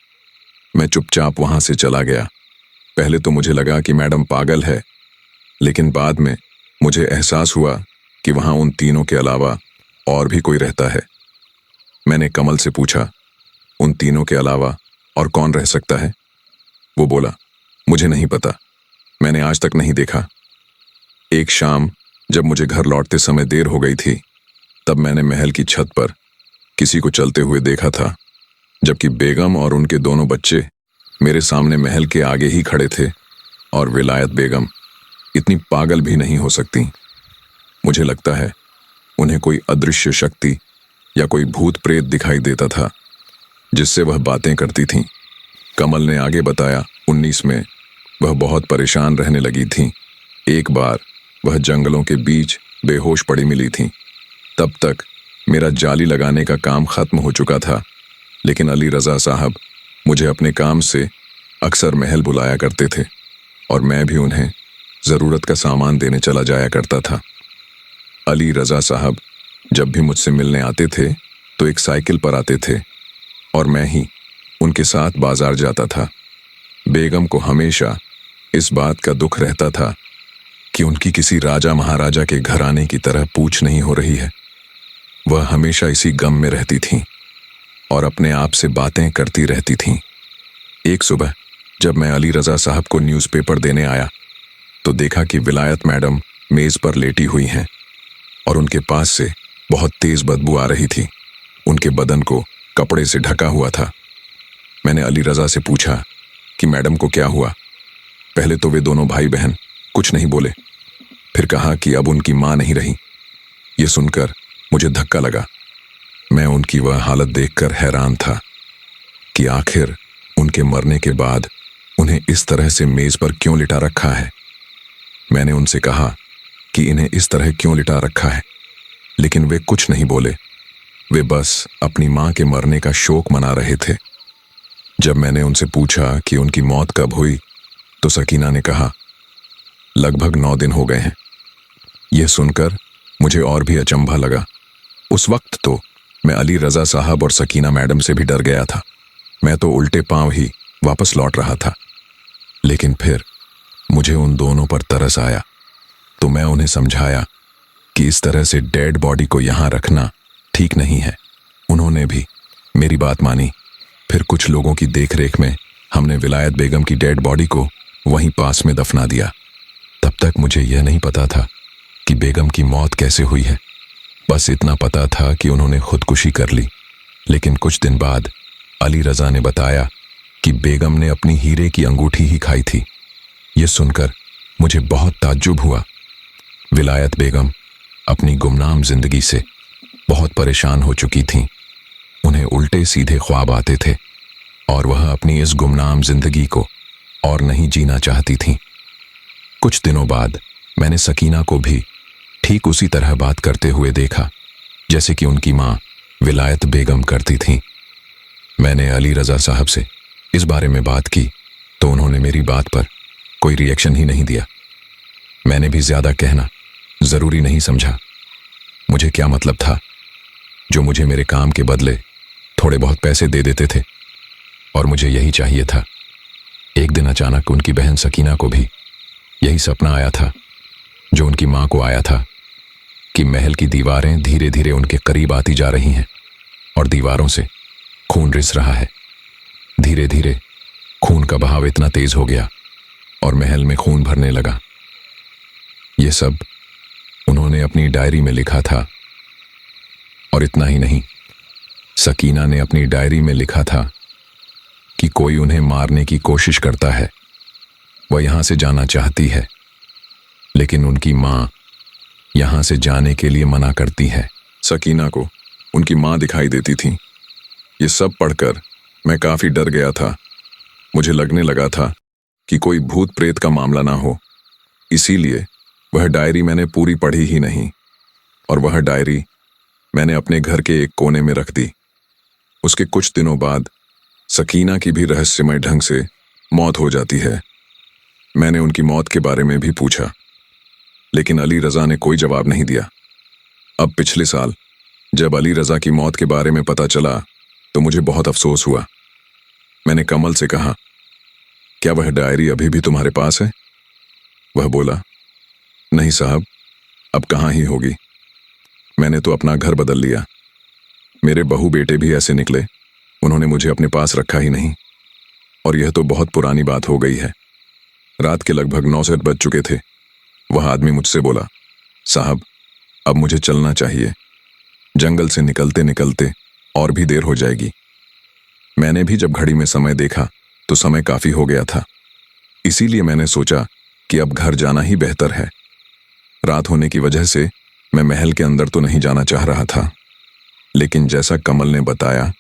Speaker 1: मैं चुपचाप वहां से चला गया। पहले तो मुझे लगा कि मैडम पागल है, लेकिन बाद में मुझे एहसास हुआ कि वहां उन तीनों के अलावा और भी कोई रहता है। मैंने कमल से पूछा, उन तीनों के अलावा और कौन रह सकता है? वो बोला, मुझे नहीं पता, मैंने आज तक नहीं देखा। एक शाम जब मुझे घर लौटते समय देर हो गई थी, तब मैंने महल की छत पर किसी को चलते हुए देखा था, जबकि बेगम और उनके दोनों बच्चे मेरे सामने महल के आगे ही खड़े थे। और विलायत बेगम इतनी पागल भी नहीं हो सकती। मुझे लगता है उन्हें कोई अदृश्य शक्ति या कोई भूत प्रेत दिखाई देता था, जिससे वह बातें करती थीं। कमल ने आगे बताया, 19 में वह बहुत परेशान रहने लगी थीं। एक बार वह जंगलों के बीच बेहोश पड़ी मिली थीं। तब तक मेरा जाली लगाने का काम खत्म हो चुका था, लेकिन अली रजा साहब मुझे अपने काम से अक्सर महल बुलाया करते थे और मैं भी उन्हें ज़रूरत का सामान देने चला जाया करता था। अली रजा साहब जब भी मुझसे मिलने आते थे तो एक साइकिल पर आते थे और मैं ही उनके साथ बाजार जाता था। बेगम को हमेशा इस बात का दुख रहता था कि उनकी किसी राजा महाराजा के घर आने की तरह पूछ नहीं हो रही है। वह हमेशा इसी गम में रहती थीं और अपने आप से बातें करती रहती थीं। एक सुबह जब मैं अली रजा साहब को न्यूज़पेपर देने आया तो देखा कि विलायत मैडम मेज पर लेटी हुई हैं और उनके पास से बहुत तेज बदबू आ रही थी। उनके बदन को कपड़े से ढका हुआ था। मैंने अली रजा से पूछा कि मैडम को क्या हुआ। पहले तो वे दोनों भाई बहन कुछ नहीं बोले, फिर कहा कि अब उनकी मां नहीं रही। ये सुनकर मुझे धक्का लगा। मैं उनकी वह हालत देखकर हैरान था कि आखिर उनके मरने के बाद उन्हें इस तरह से मेज पर क्यों लिटा रखा है। मैंने उनसे कहा कि इन्हें इस तरह क्यों लिटा रखा है, लेकिन वे कुछ नहीं बोले। वे बस अपनी मां के मरने का शोक मना रहे थे। जब मैंने उनसे पूछा कि उनकी मौत कब हुई तो सकीना ने कहा, लगभग 9 दिन हो गए हैं। यह सुनकर मुझे और भी अचंभा लगा। उस वक्त तो मैं अली रजा साहब और सकीना मैडम से भी डर गया था। मैं तो उल्टे पांव ही वापस लौट रहा था। लेकिन फिर मुझे उन दोनों पर तरस आया तो मैं उन्हें समझाया कि इस तरह से डेड बॉडी को यहां रखना ठीक नहीं है। उन्होंने भी मेरी बात मानी। फिर कुछ लोगों की देखरेख में हमने विलायत बेगम की डेड बॉडी को वहीं पास में दफना दिया। तब तक मुझे यह नहीं पता था कि बेगम की मौत कैसे हुई है। बस इतना पता था कि उन्होंने खुदकुशी कर ली। लेकिन कुछ दिन बाद अली रजा ने बताया कि बेगम ने अपनी हीरे की अंगूठी ही खाई थी। यह सुनकर मुझे बहुत ताज्जुब हुआ। विलायत बेगम अपनी गुमनाम जिंदगी से बहुत परेशान हो चुकी थीं। उन्हें उल्टे सीधे ख्वाब आते थे और वह अपनी इस गुमनाम जिंदगी को और नहीं जीना चाहती थीं। कुछ दिनों बाद मैंने सकीना को भी ठीक उसी तरह बात करते हुए देखा जैसे कि उनकी मां विलायत बेगम करती थीं। मैंने अली रजा साहब से इस बारे में बात की तो उन्होंने मेरी बात पर कोई रिएक्शन ही नहीं दिया। मैंने भी ज्यादा कहना जरूरी नहीं समझा। मुझे क्या मतलब था, जो मुझे मेरे काम के बदले थोड़े बहुत पैसे दे देते थे और मुझे यही चाहिए था। एक दिन अचानक उनकी बहन सकीना को भी यही सपना आया था जो उनकी मां को आया था कि महल की दीवारें धीरे धीरे उनके करीब आती जा रही हैं और दीवारों से खून रिस रहा है। धीरे धीरे खून का बहाव इतना तेज हो गया और महल में खून भरने लगा। ये सब उन्होंने अपनी डायरी में लिखा था। और इतना ही नहीं, सकीना ने अपनी डायरी में लिखा था कि कोई उन्हें मारने की कोशिश करता है। वह यहां से जाना चाहती है लेकिन उनकी मां यहां से जाने के लिए मना करती है। सकीना को उनकी मां दिखाई देती थी। ये सब पढ़कर मैं काफी डर गया था। मुझे लगने लगा था कि कोई भूत प्रेत का मामला ना हो। इसीलिए वह डायरी मैंने पूरी पढ़ी ही नहीं और वह डायरी मैंने अपने घर के एक कोने में रख दी। उसके कुछ दिनों बाद सकीना की भी रहस्यमय ढंग से मौत हो जाती है। मैंने उनकी मौत के बारे में भी पूछा लेकिन अली रजा ने कोई जवाब नहीं दिया। अब पिछले साल जब अली रजा की मौत के बारे में पता चला तो मुझे बहुत अफसोस हुआ। मैंने कमल से कहा, क्या वह डायरी अभी भी तुम्हारे पास है? वह बोला, नहीं साहब, अब कहाँ ही होगी। मैंने तो अपना घर बदल लिया। मेरे बहू बेटे भी ऐसे निकले, उन्होंने मुझे अपने पास रखा ही नहीं। और यह तो बहुत पुरानी बात हो गई है। रात के लगभग 9 बज चुके थे। वह आदमी मुझसे बोला, साहब अब मुझे चलना चाहिए, जंगल से निकलते निकलते और भी देर हो जाएगी। मैंने भी जब घड़ी में समय देखा तो समय काफी हो गया था। इसीलिए मैंने सोचा कि अब घर जाना ही बेहतर है। रात होने की वजह से मैं महल के अंदर तो नहीं जाना चाह रहा था, लेकिन जैसा कमल ने बताया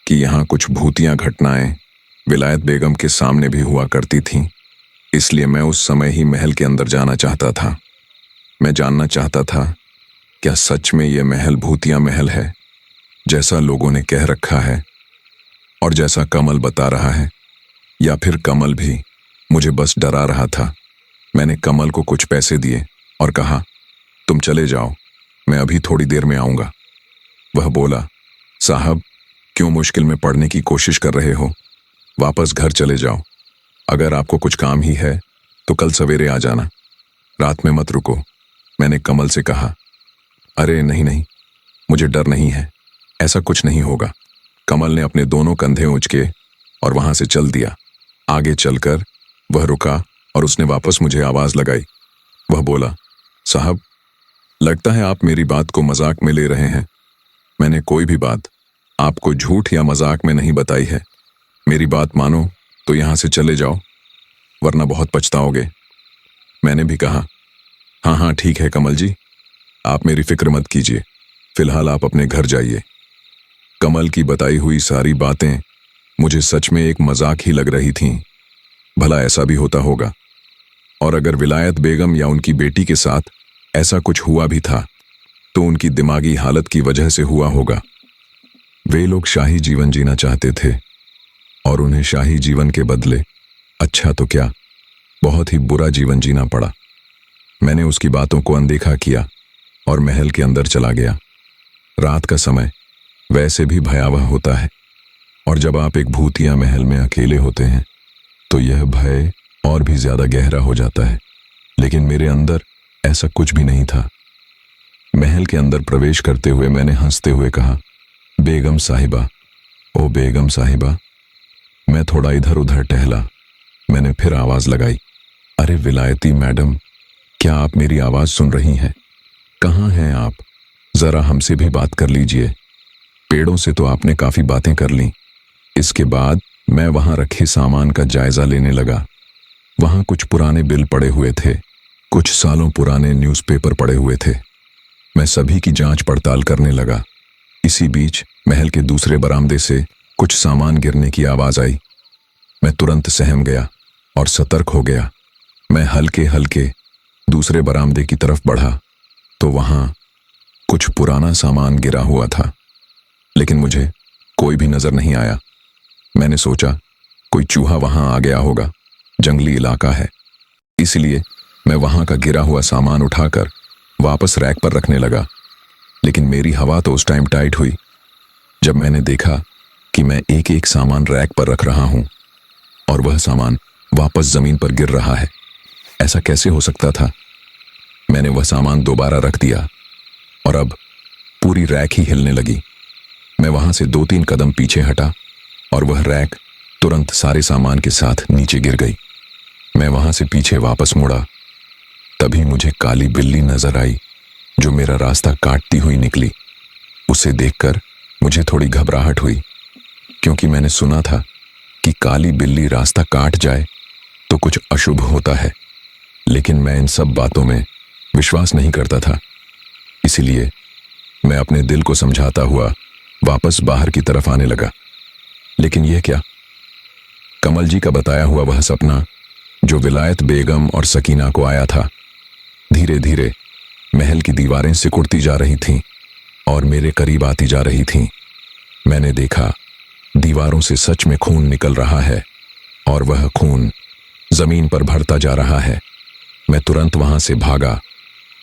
Speaker 1: कि यहाँ कुछ भूतियां घटनाएं विलायत बेगम के सामने भी हुआ करती थीं, इसलिए मैं उस समय ही महल के अंदर जाना चाहता था। मैं जानना चाहता था क्या सच में ये महल भूतिया महल है जैसा लोगों ने कह रखा है और जैसा कमल बता रहा है, या फिर कमल भी मुझे बस डरा रहा था। मैंने कमल को कुछ पैसे दिए और कहा, तुम चले जाओ, मैं अभी थोड़ी देर में आऊंगा। वह बोला, साहब क्यों मुश्किल में पड़ने की कोशिश कर रहे हो, वापस घर चले जाओ। अगर आपको कुछ काम ही है तो कल सवेरे आ जाना, रात में मत रुको। मैंने कमल से कहा, अरे नहीं नहीं, मुझे डर नहीं है, ऐसा कुछ नहीं होगा। कमल ने अपने दोनों कंधे ऊंचके और वहां से चल दिया। आगे चलकर वह रुका और उसने वापस मुझे आवाज लगाई। वह बोला, साहब लगता है आप मेरी बात को मजाक में ले रहे हैं। मैंने कोई भी बात आपको झूठ या मजाक में नहीं बताई है। मेरी बात मानो तो यहां से चले जाओ, वरना बहुत पछताओगे। मैंने भी कहा, हाँ हाँ ठीक है कमल जी, आप मेरी फिक्र मत कीजिए, फिलहाल आप अपने घर जाइए। कमल की बताई हुई सारी बातें मुझे सच में एक मजाक ही लग रही थीं। भला ऐसा भी होता होगा, और अगर विलायत बेगम या उनकी बेटी के साथ ऐसा कुछ हुआ भी था तो उनकी दिमागी हालत की वजह से हुआ होगा। वे लोग शाही जीवन जीना चाहते थे और उन्हें शाही जीवन के बदले अच्छा तो क्या, बहुत ही बुरा जीवन जीना पड़ा। मैंने उसकी बातों को अनदेखा किया और महल के अंदर चला गया। रात का समय वैसे भी भयावह होता है, और जब आप एक भूतिया महल में अकेले होते हैं तो यह भय और भी ज्यादा गहरा हो जाता है। लेकिन मेरे अंदर ऐसा कुछ भी नहीं था। महल के अंदर प्रवेश करते हुए मैंने हंसते हुए कहा, बेगम साहिबा, ओ बेगम साहिबा। मैं थोड़ा इधर उधर टहला। मैंने फिर आवाज लगाई, अरे विलायती मैडम, क्या आप मेरी आवाज सुन रही हैं? कहाँ हैं आप? जरा हमसे भी बात कर लीजिए। पेड़ों से तो आपने काफी बातें कर ली। इसके बाद मैं वहां रखे सामान का जायजा लेने लगा। वहां कुछ पुराने बिल पड़े हुए थे, कुछ सालों पुराने न्यूज़पेपर पड़े हुए थे। मैं सभी की जांच पड़ताल करने लगा। इसी बीच महल के दूसरे बरामदे से कुछ सामान गिरने की आवाज आई। मैं तुरंत सहम गया और सतर्क हो गया। मैं हल्के हल्के दूसरे बरामदे की तरफ बढ़ा तो वहां कुछ पुराना सामान गिरा हुआ था, लेकिन मुझे कोई भी नजर नहीं आया। मैंने सोचा कोई चूहा वहां आ गया होगा, जंगली इलाका है। इसलिए मैं वहां का गिरा हुआ सामान उठाकर वापस रैक पर रखने लगा। लेकिन मेरी हवा तो उस टाइम टाइट हुई जब मैंने देखा कि मैं एक एक सामान रैक पर रख रहा हूं और वह सामान वापस जमीन पर गिर रहा है। ऐसा कैसे हो सकता था? मैंने वह सामान दोबारा रख दिया और अब पूरी रैक ही हिलने लगी। मैं वहां से 2-3 कदम पीछे हटा और वह रैक तुरंत सारे सामान के साथ नीचे गिर गई। मैं वहां से पीछे वापस मुड़ा, तभी मुझे काली बिल्ली नजर आई जो मेरा रास्ता काटती हुई निकली। उसे देखकर मुझे थोड़ी घबराहट हुई, क्योंकि मैंने सुना था कि काली बिल्ली रास्ता काट जाए तो कुछ अशुभ होता है। लेकिन मैं इन सब बातों में विश्वास नहीं करता था। इसीलिए मैं अपने दिल को समझाता हुआ वापस बाहर की तरफ आने लगा। लेकिन यह क्या? कमल जी का बताया हुआ वह सपना जो विलायत बेगम और सकीना को आया था, धीरे धीरे महल की दीवारें सिकुड़ती जा रही थीं और मेरे करीब आती जा रही थीं। मैंने देखा दीवारों से सच में खून निकल रहा है और वह खून जमीन पर भरता जा रहा है। मैं तुरंत वहां से भागा,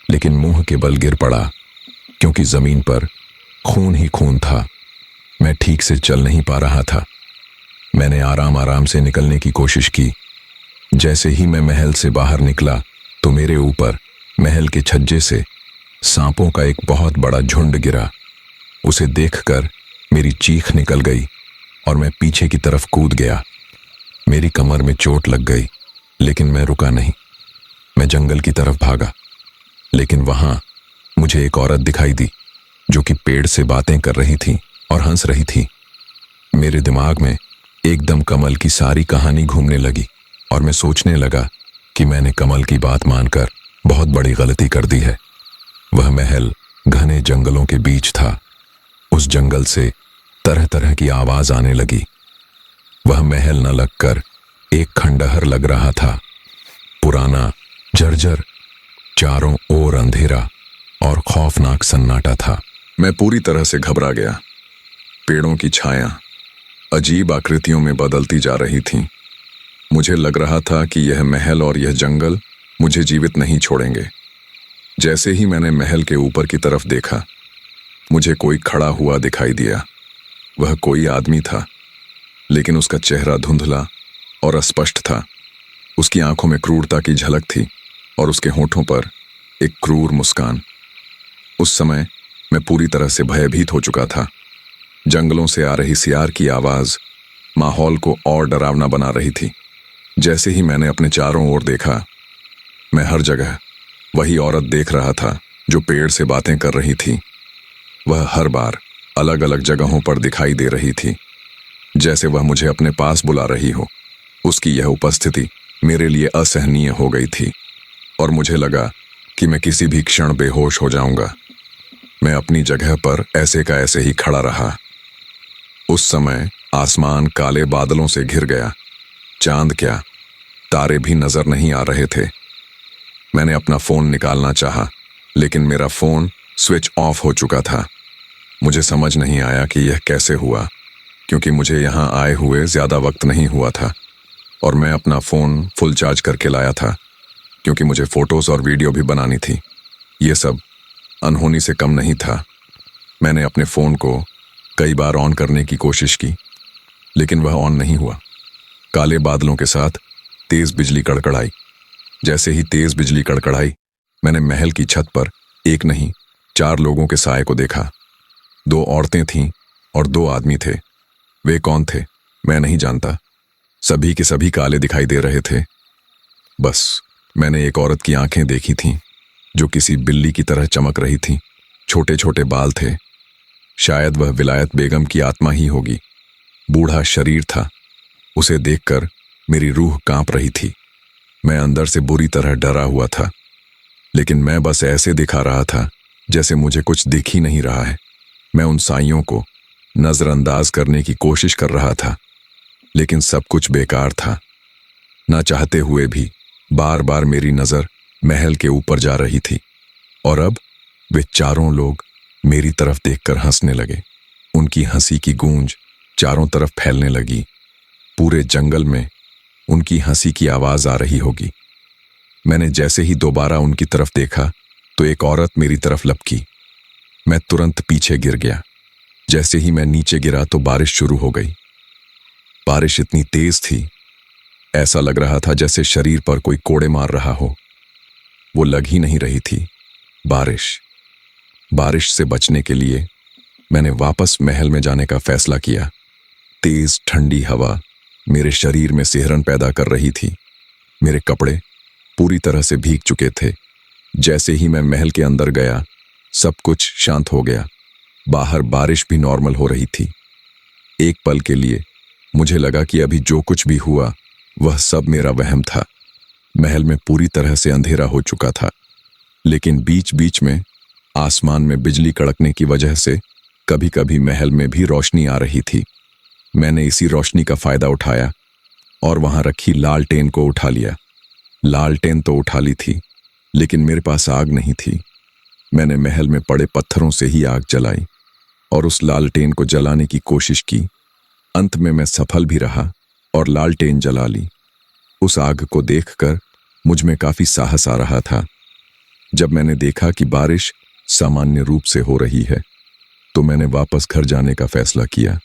Speaker 1: लेकिन मुंह के बल गिर पड़ा, क्योंकि जमीन पर खून ही खून था। मैं ठीक से चल नहीं पा रहा था। मैंने आराम आराम से निकलने की कोशिश की। जैसे ही मैं महल से बाहर निकला तो मेरे ऊपर महल के छज्जे से सांपों का एक बहुत बड़ा झुंड गिरा। उसे देखकर मेरी चीख निकल गई और मैं पीछे की तरफ कूद गया। मेरी कमर में चोट लग गई, लेकिन मैं रुका नहीं। मैं जंगल की तरफ भागा, लेकिन वहां मुझे एक औरत दिखाई दी जो कि पेड़ से बातें कर रही थी और हंस रही थी। मेरे दिमाग में एकदम कमल की सारी कहानी घूमने लगी और मैं सोचने लगा कि मैंने कमल की बात मानकर बहुत बड़ी गलती कर दी है। वह महल घने जंगलों के बीच था। उस जंगल से तरह तरह की आवाज आने लगी। वह महल न लगकर एक खंडहर लग रहा था, पुराना, जर्जर, चारों ओर अंधेरा और खौफनाक सन्नाटा था। मैं पूरी तरह से घबरा गया। पेड़ों की छाया अजीब आकृतियों में बदलती जा रही थी। मुझे लग रहा था कि यह महल और यह जंगल मुझे जीवित नहीं छोड़ेंगे। जैसे ही मैंने महल के ऊपर की तरफ देखा, मुझे कोई खड़ा हुआ दिखाई दिया। वह कोई आदमी था, लेकिन उसका चेहरा धुंधला और अस्पष्ट था। उसकी आंखों में क्रूरता की झलक थी और उसके होठों पर एक क्रूर मुस्कान। उस समय मैं पूरी तरह से भयभीत हो चुका था। जंगलों से आ रही सियार की आवाज माहौल को और डरावना बना रही थी। जैसे ही मैंने अपने चारों ओर देखा, मैं हर जगह वही औरत देख रहा था जो पेड़ से बातें कर रही थी। वह हर बार अलग अलग जगहों पर दिखाई दे रही थी, जैसे वह मुझे अपने पास बुला रही हो। उसकी यह उपस्थिति मेरे लिए असहनीय हो गई थी और मुझे लगा कि मैं किसी भी क्षण बेहोश हो जाऊंगा। मैं अपनी जगह पर ऐसे का ऐसे ही खड़ा रहा। उस समय आसमान काले बादलों से घिर गया। चांद क्या, तारे भी नजर नहीं आ रहे थे। मैंने अपना फोन निकालना चाहा, लेकिन मेरा फोन स्विच ऑफ हो चुका था। मुझे समझ नहीं आया कि यह कैसे हुआ, क्योंकि मुझे यहाँ आए हुए ज़्यादा वक्त नहीं हुआ था और मैं अपना फ़ोन फुल चार्ज करके लाया था, क्योंकि मुझे फ़ोटोज़ और वीडियो भी बनानी थी। ये सब अनहोनी से कम नहीं था। मैंने अपने फ़ोन को कई बार ऑन करने की कोशिश की, लेकिन वह ऑन नहीं हुआ। काले बादलों के साथ तेज़ बिजली कड़कड़ाई। जैसे ही तेज़ बिजली कड़कड़ाई, मैंने महल की छत पर एक नहीं 4 लोगों के साए को देखा। 2 औरतें थीं और 2 आदमी थे। वे कौन थे मैं नहीं जानता। सभी के सभी काले दिखाई दे रहे थे। बस मैंने एक औरत की आंखें देखी थीं, जो किसी बिल्ली की तरह चमक रही थीं। छोटे छोटे बाल थे। शायद वह विलायत बेगम की आत्मा ही होगी। बूढ़ा शरीर था। उसे देखकर मेरी रूह कांप रही थी। मैं अंदर से बुरी तरह डरा हुआ था, लेकिन मैं बस ऐसे दिखा रहा था जैसे मुझे कुछ दिख ही नहीं रहा है। मैं उन साइयों को नजरअंदाज करने की कोशिश कर रहा था, लेकिन सब कुछ बेकार था। ना चाहते हुए भी बार बार मेरी नजर महल के ऊपर जा रही थी, और अब वे चारों लोग मेरी तरफ देखकर हंसने लगे। उनकी हंसी की गूंज चारों तरफ फैलने लगी। पूरे जंगल में उनकी हंसी की आवाज आ रही होगी। मैंने जैसे ही दोबारा उनकी तरफ देखा तो एक औरत मेरी तरफ लपकी। मैं तुरंत पीछे गिर गया। जैसे ही मैं नीचे गिरा तो बारिश शुरू हो गई। बारिश इतनी तेज थी, ऐसा लग रहा था जैसे शरीर पर कोई कोड़े मार रहा हो। वो लग ही नहीं रही थी। बारिश से बचने के लिए मैंने वापस महल में जाने का फैसला किया। तेज ठंडी हवा मेरे शरीर में सिहरन पैदा कर रही थी। मेरे कपड़े पूरी तरह से भीग चुके थे। जैसे ही मैं महल के अंदर गया, सब कुछ शांत हो गया। बाहर बारिश भी नॉर्मल हो रही थी। एक पल के लिए मुझे लगा कि अभी जो कुछ भी हुआ वह सब मेरा वहम था। महल में पूरी तरह से अंधेरा हो चुका था, लेकिन बीच बीच में आसमान में बिजली कड़कने की वजह से कभी कभी महल में भी रोशनी आ रही थी। मैंने इसी रोशनी का फायदा उठाया और वहां रखी लालटेन को उठा लिया। लालटेन तो उठा ली थी, लेकिन मेरे पास आग नहीं थी। मैंने महल में पड़े पत्थरों से ही आग जलाई और उस लालटेन को जलाने की कोशिश की। अंत में मैं सफल भी रहा और लालटेन जला ली। उस आग को देखकर मुझ में काफी साहस आ रहा था। जब मैंने देखा कि बारिश सामान्य रूप से हो रही है, तो मैंने वापस घर जाने का फैसला किया।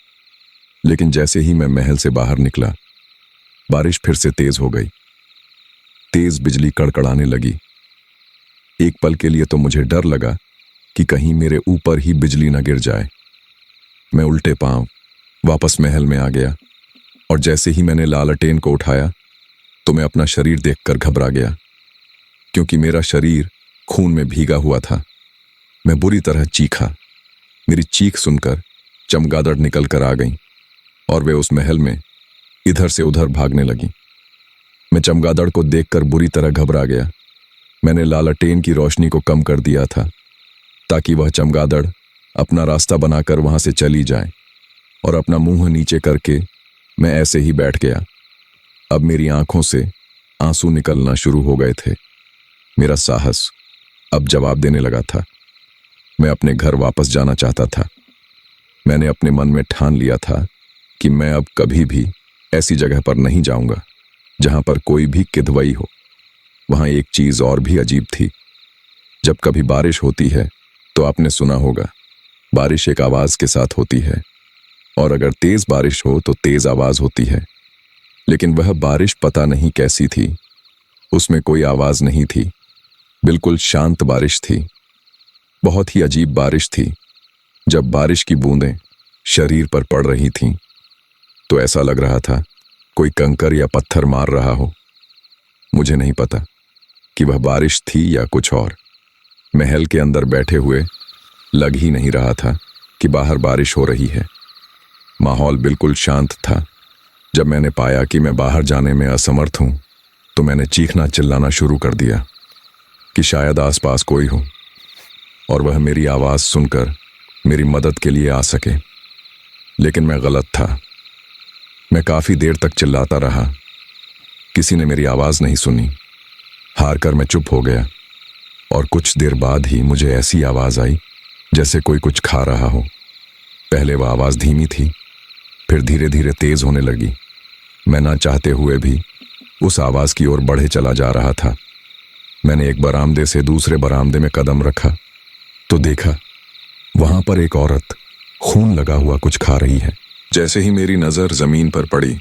Speaker 1: लेकिन जैसे ही मैं महल से बाहर निकला, बारिश फिर से तेज हो गई। तेज बिजली कड़कड़ाने लगी। एक पल के लिए तो मुझे डर लगा कि कहीं मेरे ऊपर ही बिजली न गिर जाए। मैं उल्टे पांव वापस महल में आ गया, और जैसे ही मैंने लालटेन को उठाया तो मैं अपना शरीर देखकर घबरा गया, क्योंकि मेरा शरीर खून में भीगा हुआ था। मैं बुरी तरह चीखा। मेरी चीख सुनकर चमगादड़ निकल कर आ गईं और वे उस महल में इधर से उधर भागने लगी। मैं चमगादड़ को देखकर बुरी तरह घबरा गया। मैंने लालटेन की रोशनी को कम कर दिया था ताकि वह चमगादड़ अपना रास्ता बनाकर वहां से चली जाए, और अपना मुंह नीचे करके मैं ऐसे ही बैठ गया। अब मेरी आंखों से आंसू निकलना शुरू हो गए थे। मेरा साहस अब जवाब देने लगा था। मैं अपने घर वापस जाना चाहता था। मैंने अपने मन में ठान लिया था कि मैं अब कभी भी ऐसी जगह पर नहीं जाऊंगा जहां पर कोई भी किदवई हो। वहां एक चीज और भी अजीब थी। जब कभी बारिश होती है तो आपने सुना होगा, बारिश एक आवाज के साथ होती है, और अगर तेज बारिश हो तो तेज आवाज होती है। लेकिन वह बारिश पता नहीं कैसी थी। उसमें कोई आवाज नहीं थी। बिल्कुल शांत बारिश थी। बहुत ही अजीब बारिश थी। जब बारिश की बूंदें शरीर पर पड़ रही थीं, तो ऐसा लग रहा था कोई कंकर या पत्थर मार रहा हो। मुझे नहीं पता कि वह बारिश थी या कुछ और। महल के अंदर बैठे हुए लग ही नहीं रहा था कि बाहर बारिश हो रही है। माहौल बिल्कुल शांत था। जब मैंने पाया कि मैं बाहर जाने में असमर्थ हूं, तो मैंने चीखना चिल्लाना शुरू कर दिया कि शायद आसपास कोई हो और वह मेरी आवाज सुनकर मेरी मदद के लिए आ सके। लेकिन मैं गलत था। मैं काफी देर तक चिल्लाता रहा। किसी ने मेरी आवाज नहीं सुनी। हार कर मैं चुप हो गया, और कुछ देर बाद ही मुझे ऐसी आवाज आई जैसे कोई कुछ खा रहा हो। पहले वह आवाज धीमी थी, फिर धीरे धीरे तेज होने लगी। मैं ना चाहते हुए भी उस आवाज की ओर बढ़े चला जा रहा था। मैंने एक बरामदे से दूसरे बरामदे में कदम रखा तो देखा वहां पर एक औरत खून लगा हुआ कुछ खा रही है। जैसे ही मेरी नजर जमीन पर पड़ी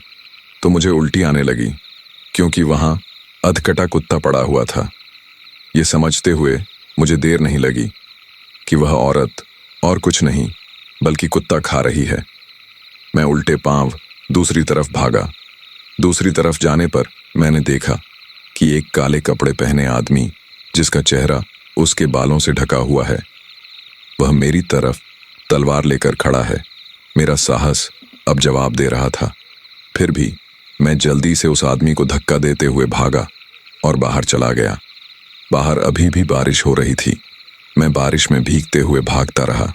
Speaker 1: तो मुझे उल्टी आने लगी, क्योंकि वहां अधकटा कुत्ता पड़ा हुआ था। ये समझते हुए मुझे देर नहीं लगी कि वह औरत और कुछ नहीं बल्कि कुत्ता खा रही है। मैं उल्टे पांव दूसरी तरफ भागा। दूसरी तरफ जाने पर मैंने देखा कि एक काले कपड़े पहने आदमी, जिसका चेहरा उसके बालों से ढका हुआ है, वह मेरी तरफ तलवार लेकर खड़ा है। मेरा साहस अब जवाब दे रहा था। फिर भी मैं जल्दी से उस आदमी को धक्का देते हुए भागा और बाहर चला गया। बाहर अभी भी बारिश हो रही थी। मैं बारिश में भीगते हुए भागता रहा।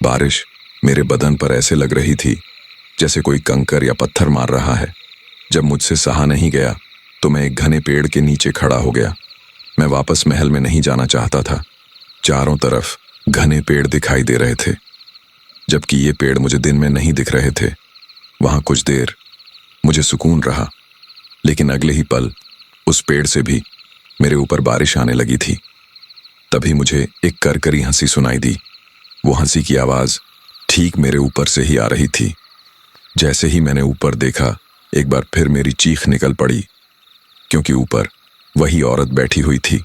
Speaker 1: बारिश मेरे बदन पर ऐसे लग रही थी जैसे कोई कंकर या पत्थर मार रहा है। जब मुझसे सहा नहीं गया तो मैं एक घने पेड़ के नीचे खड़ा हो गया। मैं वापस महल में नहीं जाना चाहता था। चारों तरफ घने पेड़ दिखाई दे रहे थे, जबकि ये पेड़ मुझे दिन में नहीं दिख रहे थे। वहां कुछ देर मुझे सुकून रहा, लेकिन अगले ही पल उस पेड़ से भी मेरे ऊपर बारिश आने लगी थी। तभी मुझे एक करकरी हंसी सुनाई दी। वो हंसी की आवाज ठीक मेरे ऊपर से ही आ रही थी। जैसे ही मैंने ऊपर देखा, एक बार फिर मेरी चीख निकल पड़ी, क्योंकि ऊपर वही औरत बैठी हुई थी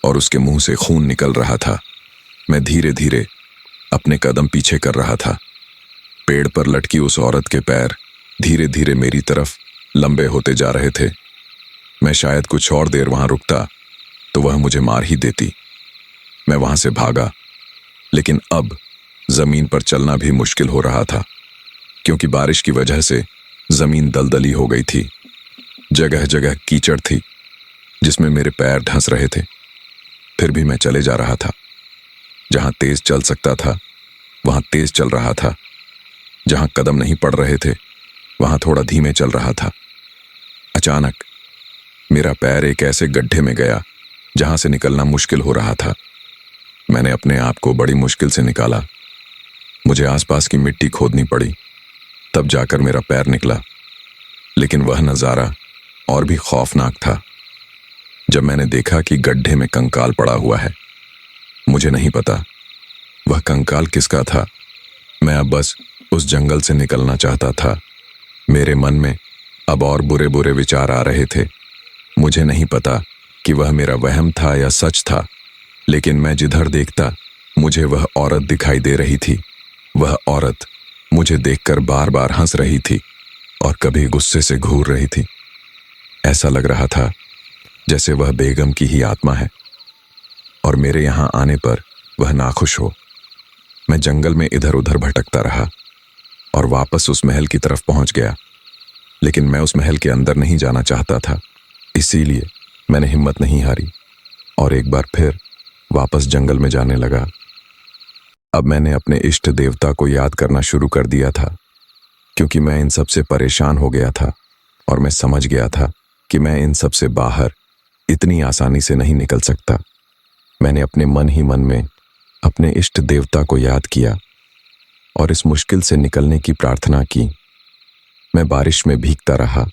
Speaker 1: और उसके मुंह से खून निकल रहा था। मैं धीरे धीरे अपने कदम पीछे कर रहा था। पेड़ पर लटकी उस औरत के पैर धीरे धीरे मेरी तरफ लंबे होते जा रहे थे। मैं शायद कुछ और देर वहां रुकता तो वह मुझे मार ही देती। मैं वहां से भागा, लेकिन अब जमीन पर चलना भी मुश्किल हो रहा था, क्योंकि बारिश की वजह से जमीन दलदली हो गई थी। जगह जगह कीचड़ थी जिसमें मेरे पैर धंस रहे थे। फिर भी मैं चले जा रहा था। जहां तेज चल सकता था वहां तेज चल रहा था। जहां कदम नहीं पड़ रहे थे वहां थोड़ा धीमे चल रहा था। अचानक मेरा पैर एक ऐसे गड्ढे में गया जहां से निकलना मुश्किल हो रहा था। मैंने अपने आप को बड़ी मुश्किल से निकाला। मुझे आसपास की मिट्टी खोदनी पड़ी, तब जाकर मेरा पैर निकला। लेकिन वह नजारा और भी खौफनाक था जब मैंने देखा कि गड्ढे में कंकाल पड़ा हुआ है। मुझे नहीं पता वह कंकाल किसका था। मैं अब बस उस जंगल से निकलना चाहता था। मेरे मन में अब और बुरे बुरे विचार आ रहे थे। मुझे नहीं पता कि वह मेरा वहम था या सच था, लेकिन मैं जिधर देखता मुझे वह औरत दिखाई दे रही थी। वह औरत मुझे देखकर बार बार हंस रही थी और कभी गुस्से से घूर रही थी। ऐसा लग रहा था जैसे वह बेगम की ही आत्मा है और मेरे यहां आने पर वह नाखुश हो। मैं जंगल में इधर उधर भटकता रहा और वापस उस महल की तरफ पहुंच गया। लेकिन मैं उस महल के अंदर नहीं जाना चाहता था, इसीलिए मैंने हिम्मत नहीं हारी और एक बार फिर वापस जंगल में जाने लगा। अब मैंने अपने इष्ट देवता को याद करना शुरू कर दिया था, क्योंकि मैं इन सब से परेशान हो गया था और मैं समझ गया था कि मैं इन सब से बाहर इतनी आसानी से नहीं निकल सकता। मैंने अपने मन ही मन में अपने इष्ट देवता को याद किया और इस मुश्किल से निकलने की प्रार्थना की। मैं बारिश में भीगता रहा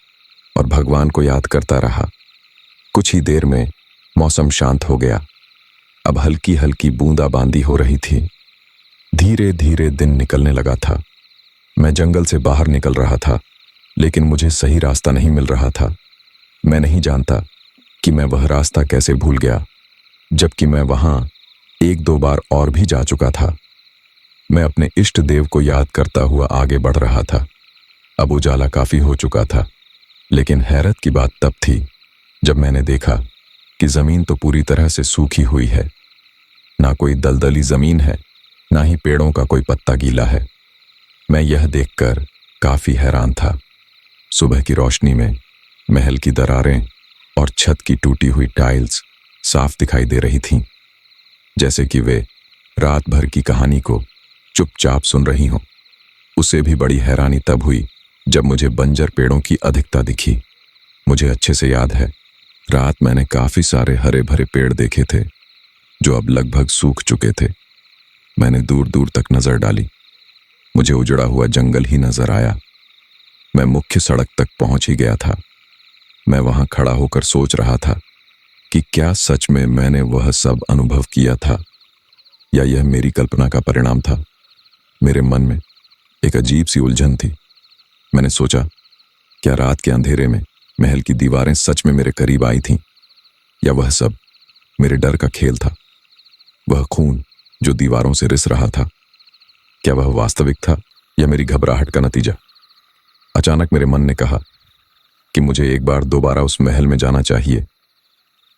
Speaker 1: और भगवान को याद करता रहा। कुछ ही देर में मौसम शांत हो गया। अब हल्की हल्की बूंदाबांदी हो रही थी। धीरे धीरे दिन निकलने लगा था। मैं जंगल से बाहर निकल रहा था, लेकिन मुझे सही रास्ता नहीं मिल रहा था। मैं नहीं जानता कि मैं वह रास्ता कैसे भूल गया, जबकि मैं वहां एक दो बार और भी जा चुका था। मैं अपने इष्ट देव को याद करता हुआ आगे बढ़ रहा था। अब उजाला काफी हो चुका था, लेकिन हैरत की बात तब थी जब मैंने देखा कि जमीन तो पूरी तरह से सूखी हुई है। ना कोई दलदली जमीन है, ना ही पेड़ों का कोई पत्ता गीला है। मैं यह देखकर काफी हैरान था। सुबह की रोशनी में महल की दरारें और छत की टूटी हुई टाइल्स साफ दिखाई दे रही थीं, जैसे कि वे रात भर की कहानी को चुपचाप सुन रही हों। उसे भी बड़ी हैरानी तब हुई जब मुझे बंजर पेड़ों की अधिकता दिखी। मुझे अच्छे से याद है, रात मैंने काफी सारे हरे भरे पेड़ देखे थे जो अब लगभग सूख चुके थे। मैंने दूर दूर तक नजर डाली। मुझे उजड़ा हुआ जंगल ही नजर आया। मैं मुख्य सड़क तक पहुंच ही गया था। मैं वहां खड़ा होकर सोच रहा था कि क्या सच में मैंने वह सब अनुभव किया था या यह मेरी कल्पना का परिणाम था। मेरे मन में एक अजीब सी उलझन थी। मैंने सोचा, क्या रात के अंधेरे में महल की दीवारें सच में मेरे करीब आई थीं या वह सब मेरे डर का खेल था। वह खून जो दीवारों से रिस रहा था, क्या वह वास्तविक था या मेरी घबराहट का नतीजा। अचानक मेरे मन ने कहा कि मुझे एक बार दोबारा उस महल में जाना चाहिए।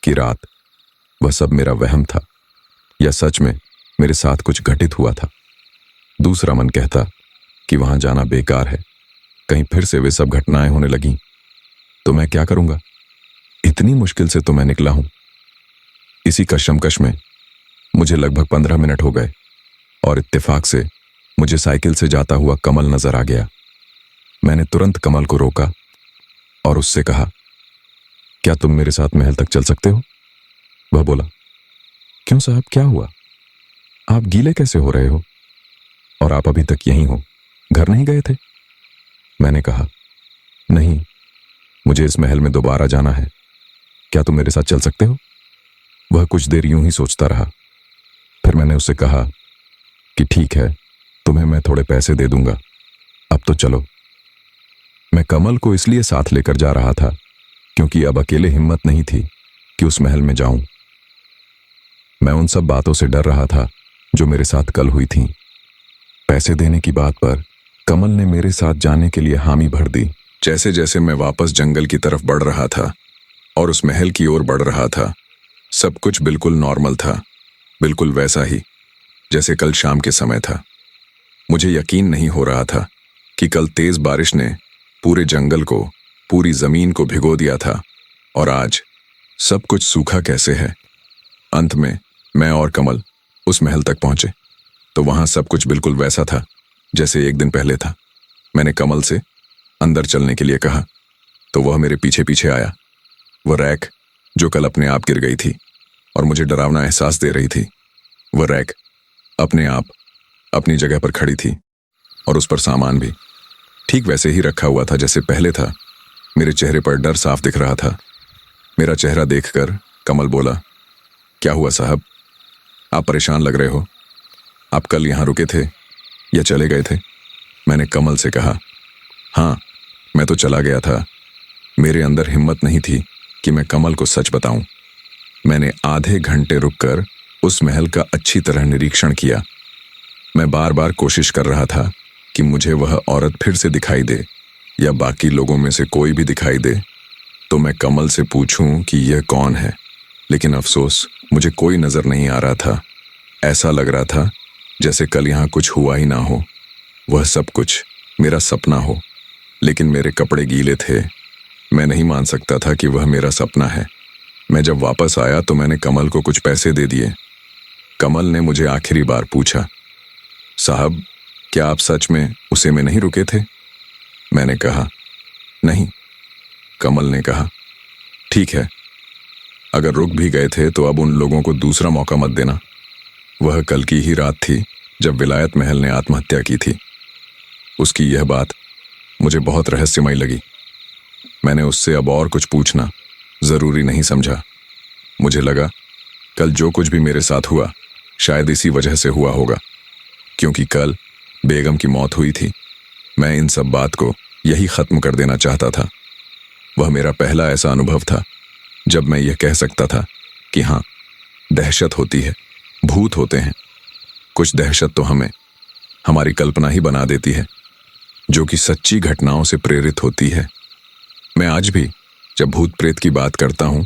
Speaker 1: कि रात वह सब मेरा वहम था या सच में मेरे साथ कुछ घटित हुआ था। दूसरा मन कहता कि वहां जाना बेकार है, कहीं फिर से वे सब घटनाएं होने लगीं तो मैं क्या करूंगा। इतनी मुश्किल से तो मैं निकला हूं। इसी कशमकश में मुझे लगभग 15 मिनट हो गए और इत्तेफाक से मुझे साइकिल से जाता हुआ कमल नजर आ गया। मैंने तुरंत कमल को रोका और उससे कहा, क्या तुम मेरे साथ महल तक चल सकते हो? वह बोला, क्यों साहब, क्या हुआ? आप गीले कैसे हो रहे हो? और आप अभी तक यहीं हो, घर नहीं गए थे? मैंने कहा, नहीं, मुझे इस महल में दोबारा जाना है। क्या तुम मेरे साथ चल सकते हो? वह कुछ देर यूं ही सोचता रहा। फिर मैंने उससे कहा कि ठीक है, तुम्हें मैं थोड़े पैसे दे दूंगा, अब तो चलो। मैं कमल को इसलिए साथ लेकर जा रहा था क्योंकि अब अकेले हिम्मत नहीं थी कि उस महल में जाऊं। मैं उन सब बातों से डर रहा था जो मेरे साथ कल हुई थीं। पैसे देने की बात पर कमल ने मेरे साथ जाने के लिए हामी भर दी। जैसे जैसे मैं वापस जंगल की तरफ बढ़ रहा था और उस महल की ओर बढ़ रहा था, सब कुछ बिल्कुल नॉर्मल था, बिल्कुल वैसा ही जैसे कल शाम के समय था। मुझे यकीन नहीं हो रहा था कि कल तेज बारिश ने पूरे जंगल को, पूरी जमीन को भिगो दिया था और आज सब कुछ सूखा कैसे है। अंत में मैं और कमल उस महल तक पहुंचे तो वहां सब कुछ बिल्कुल वैसा था जैसे एक दिन पहले था। मैंने कमल से अंदर चलने के लिए कहा तो वह मेरे पीछे पीछे आया। वह रैक जो कल अपने आप गिर गई थी और मुझे डरावना एहसास दे रही थी, वह रैक अपने आप अपनी जगह पर खड़ी थी और उस पर सामान भी ठीक वैसे ही रखा हुआ था जैसे पहले था। मेरे चेहरे पर डर साफ दिख रहा था। मेरा चेहरा देखकर कमल बोला, क्या हुआ साहब, आप परेशान लग रहे हो? आप कल यहाँ रुके थे या चले गए थे? मैंने कमल से कहा, हाँ, मैं तो चला गया था। मेरे अंदर हिम्मत नहीं थी कि मैं कमल को सच बताऊं। मैंने आधे घंटे रुककर उस महल का अच्छी तरह निरीक्षण किया। मैं बार बार कोशिश कर रहा था कि मुझे वह औरत फिर से दिखाई दे या बाकी लोगों में से कोई भी दिखाई दे तो मैं कमल से पूछूं कि यह कौन है। लेकिन अफसोस, मुझे कोई नजर नहीं आ रहा था। ऐसा लग रहा था जैसे कल यहाँ कुछ हुआ ही ना हो, वह सब कुछ मेरा सपना हो। लेकिन मेरे कपड़े गीले थे, मैं नहीं मान सकता था कि वह मेरा सपना है। मैं जब वापस आया तो मैंने कमल को कुछ पैसे दे दिए। कमल ने मुझे आखिरी बार पूछा, साहब, क्या आप सच में उसे में नहीं रुके थे? मैंने कहा, नहीं। कमल ने कहा, ठीक है, अगर रुक भी गए थे तो अब उन लोगों को दूसरा मौका मत देना। वह कल की ही रात थी जब विलायत महल ने आत्महत्या की थी। उसकी यह बात मुझे बहुत रहस्यमय लगी। मैंने उससे अब और कुछ पूछना जरूरी नहीं समझा। मुझे लगा कल जो कुछ भी मेरे साथ हुआ शायद इसी वजह से हुआ होगा, क्योंकि कल बेगम की मौत हुई थी। मैं इन सब बात को यही खत्म कर देना चाहता था। वह मेरा पहला ऐसा अनुभव था जब मैं यह कह सकता था कि हाँ, दहशत होती है, भूत होते हैं। कुछ दहशत तो हमें हमारी कल्पना ही बना देती है, जो कि सच्ची घटनाओं से प्रेरित होती है। मैं आज भी जब भूत प्रेत की बात करता हूं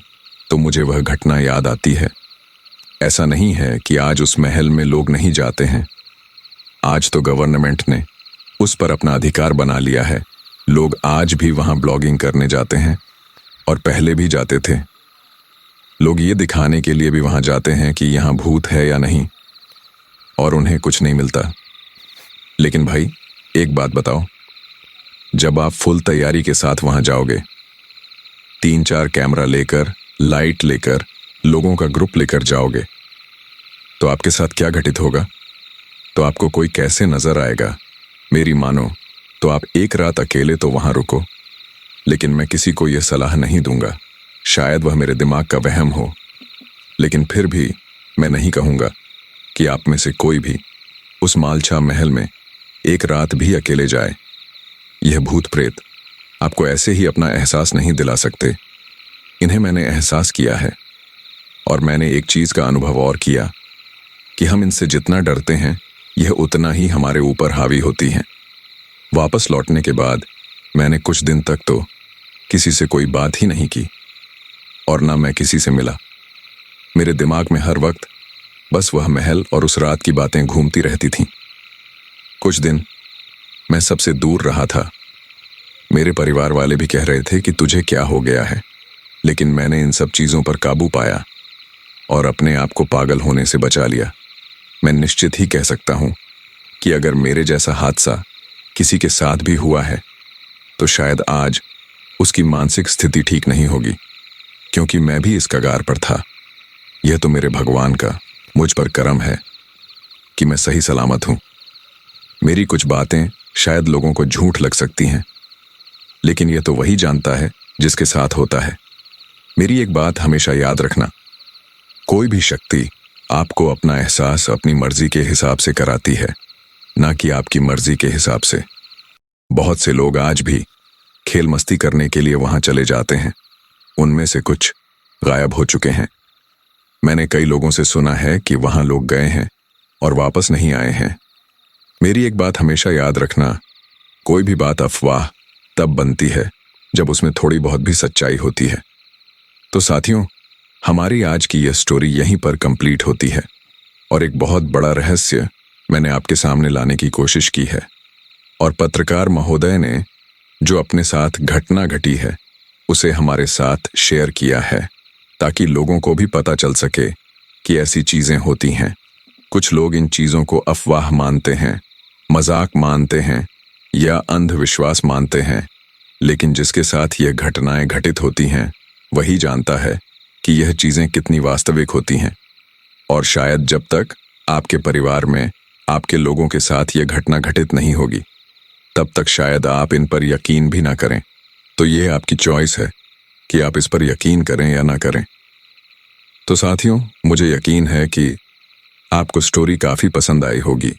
Speaker 1: तो मुझे वह घटना याद आती है। ऐसा नहीं है कि आज उस महल में लोग नहीं जाते हैं। आज तो गवर्नमेंट ने उस पर अपना अधिकार बना लिया है। लोग आज भी वहां ब्लॉगिंग करने जाते हैं और पहले भी जाते थे। लोग ये दिखाने के लिए भी वहां जाते हैं कि यहां भूत है या नहीं, और उन्हें कुछ नहीं मिलता। लेकिन भाई, एक बात बताओ, जब आप फुल तैयारी के साथ वहां जाओगे, 3-4 कैमरा लेकर, लाइट लेकर, लोगों का ग्रुप लेकर जाओगे, तो आपके साथ क्या घटित होगा? तो आपको कोई कैसे नजर आएगा? मेरी मानो तो आप एक रात अकेले तो वहां रुको, लेकिन मैं किसी को यह सलाह नहीं दूंगा। शायद वह मेरे दिमाग का वहम हो, लेकिन फिर भी मैं नहीं कहूंगा कि आप में से कोई भी उस मालछा महल में एक रात भी अकेले जाए। यह भूत प्रेत आपको ऐसे ही अपना एहसास नहीं दिला सकते। इन्हें मैंने एहसास किया है, और मैंने एक चीज का अनुभव और किया कि हम इनसे जितना डरते हैं, यह उतना ही हमारे ऊपर हावी होती हैं। वापस लौटने के बाद मैंने कुछ दिन तक तो किसी से कोई बात ही नहीं की, और ना मैं किसी से मिला। मेरे दिमाग में हर वक्त बस वह महल और उस रात की बातें घूमती रहती थीं। कुछ दिन मैं सबसे दूर रहा था। मेरे परिवार वाले भी कह रहे थे कि तुझे क्या हो गया है, लेकिन मैंने इन सब चीजों पर काबू पाया और अपने आप को पागल होने से बचा लिया। मैं निश्चित ही कह सकता हूं कि अगर मेरे जैसा हादसा किसी के साथ भी हुआ है, तो शायद आज उसकी मानसिक स्थिति ठीक नहीं होगी, क्योंकि मैं भी इस कगार पर था। यह तो मेरे भगवान का मुझ पर करम है कि मैं सही सलामत हूं। मेरी कुछ बातें शायद लोगों को झूठ लग सकती हैं, लेकिन यह तो वही जानता है जिसके साथ होता है। मेरी एक बात हमेशा याद रखना, कोई भी शक्ति आपको अपना एहसास अपनी मर्जी के हिसाब से कराती है, ना कि आपकी मर्जी के हिसाब से। बहुत से लोग आज भी खेल मस्ती करने के लिए वहां चले जाते हैं। उनमें से कुछ गायब हो चुके हैं। मैंने कई लोगों से सुना है कि वहां लोग गए हैं और वापस नहीं आए हैं। मेरी एक बात हमेशा याद रखना, कोई भी बात अफवाह तब बनती है जब उसमें थोड़ी बहुत भी सच्चाई होती है। तो साथियों, हमारी आज की यह स्टोरी यहीं पर कंप्लीट होती है, और एक बहुत बड़ा रहस्य मैंने आपके सामने लाने की कोशिश की है। और पत्रकार महोदय ने जो अपने साथ घटना घटी है उसे हमारे साथ शेयर किया है, ताकि लोगों को भी पता चल सके कि ऐसी चीजें होती हैं। कुछ लोग इन चीजों को अफवाह मानते हैं, मजाक मानते हैं या अंधविश्वास मानते हैं, लेकिन जिसके साथ यह घटनाएं घटित होती हैं वही जानता है कि यह चीजें कितनी वास्तविक होती हैं। और शायद जब तक आपके परिवार में आपके लोगों के साथ यह घटना घटित नहीं होगी, तब तक शायद आप इन पर यकीन भी ना करें। तो ये आपकी चॉइस है कि आप इस पर यकीन करें या ना करें। तो साथियों, मुझे यकीन है कि आपको स्टोरी काफी पसंद आई होगी।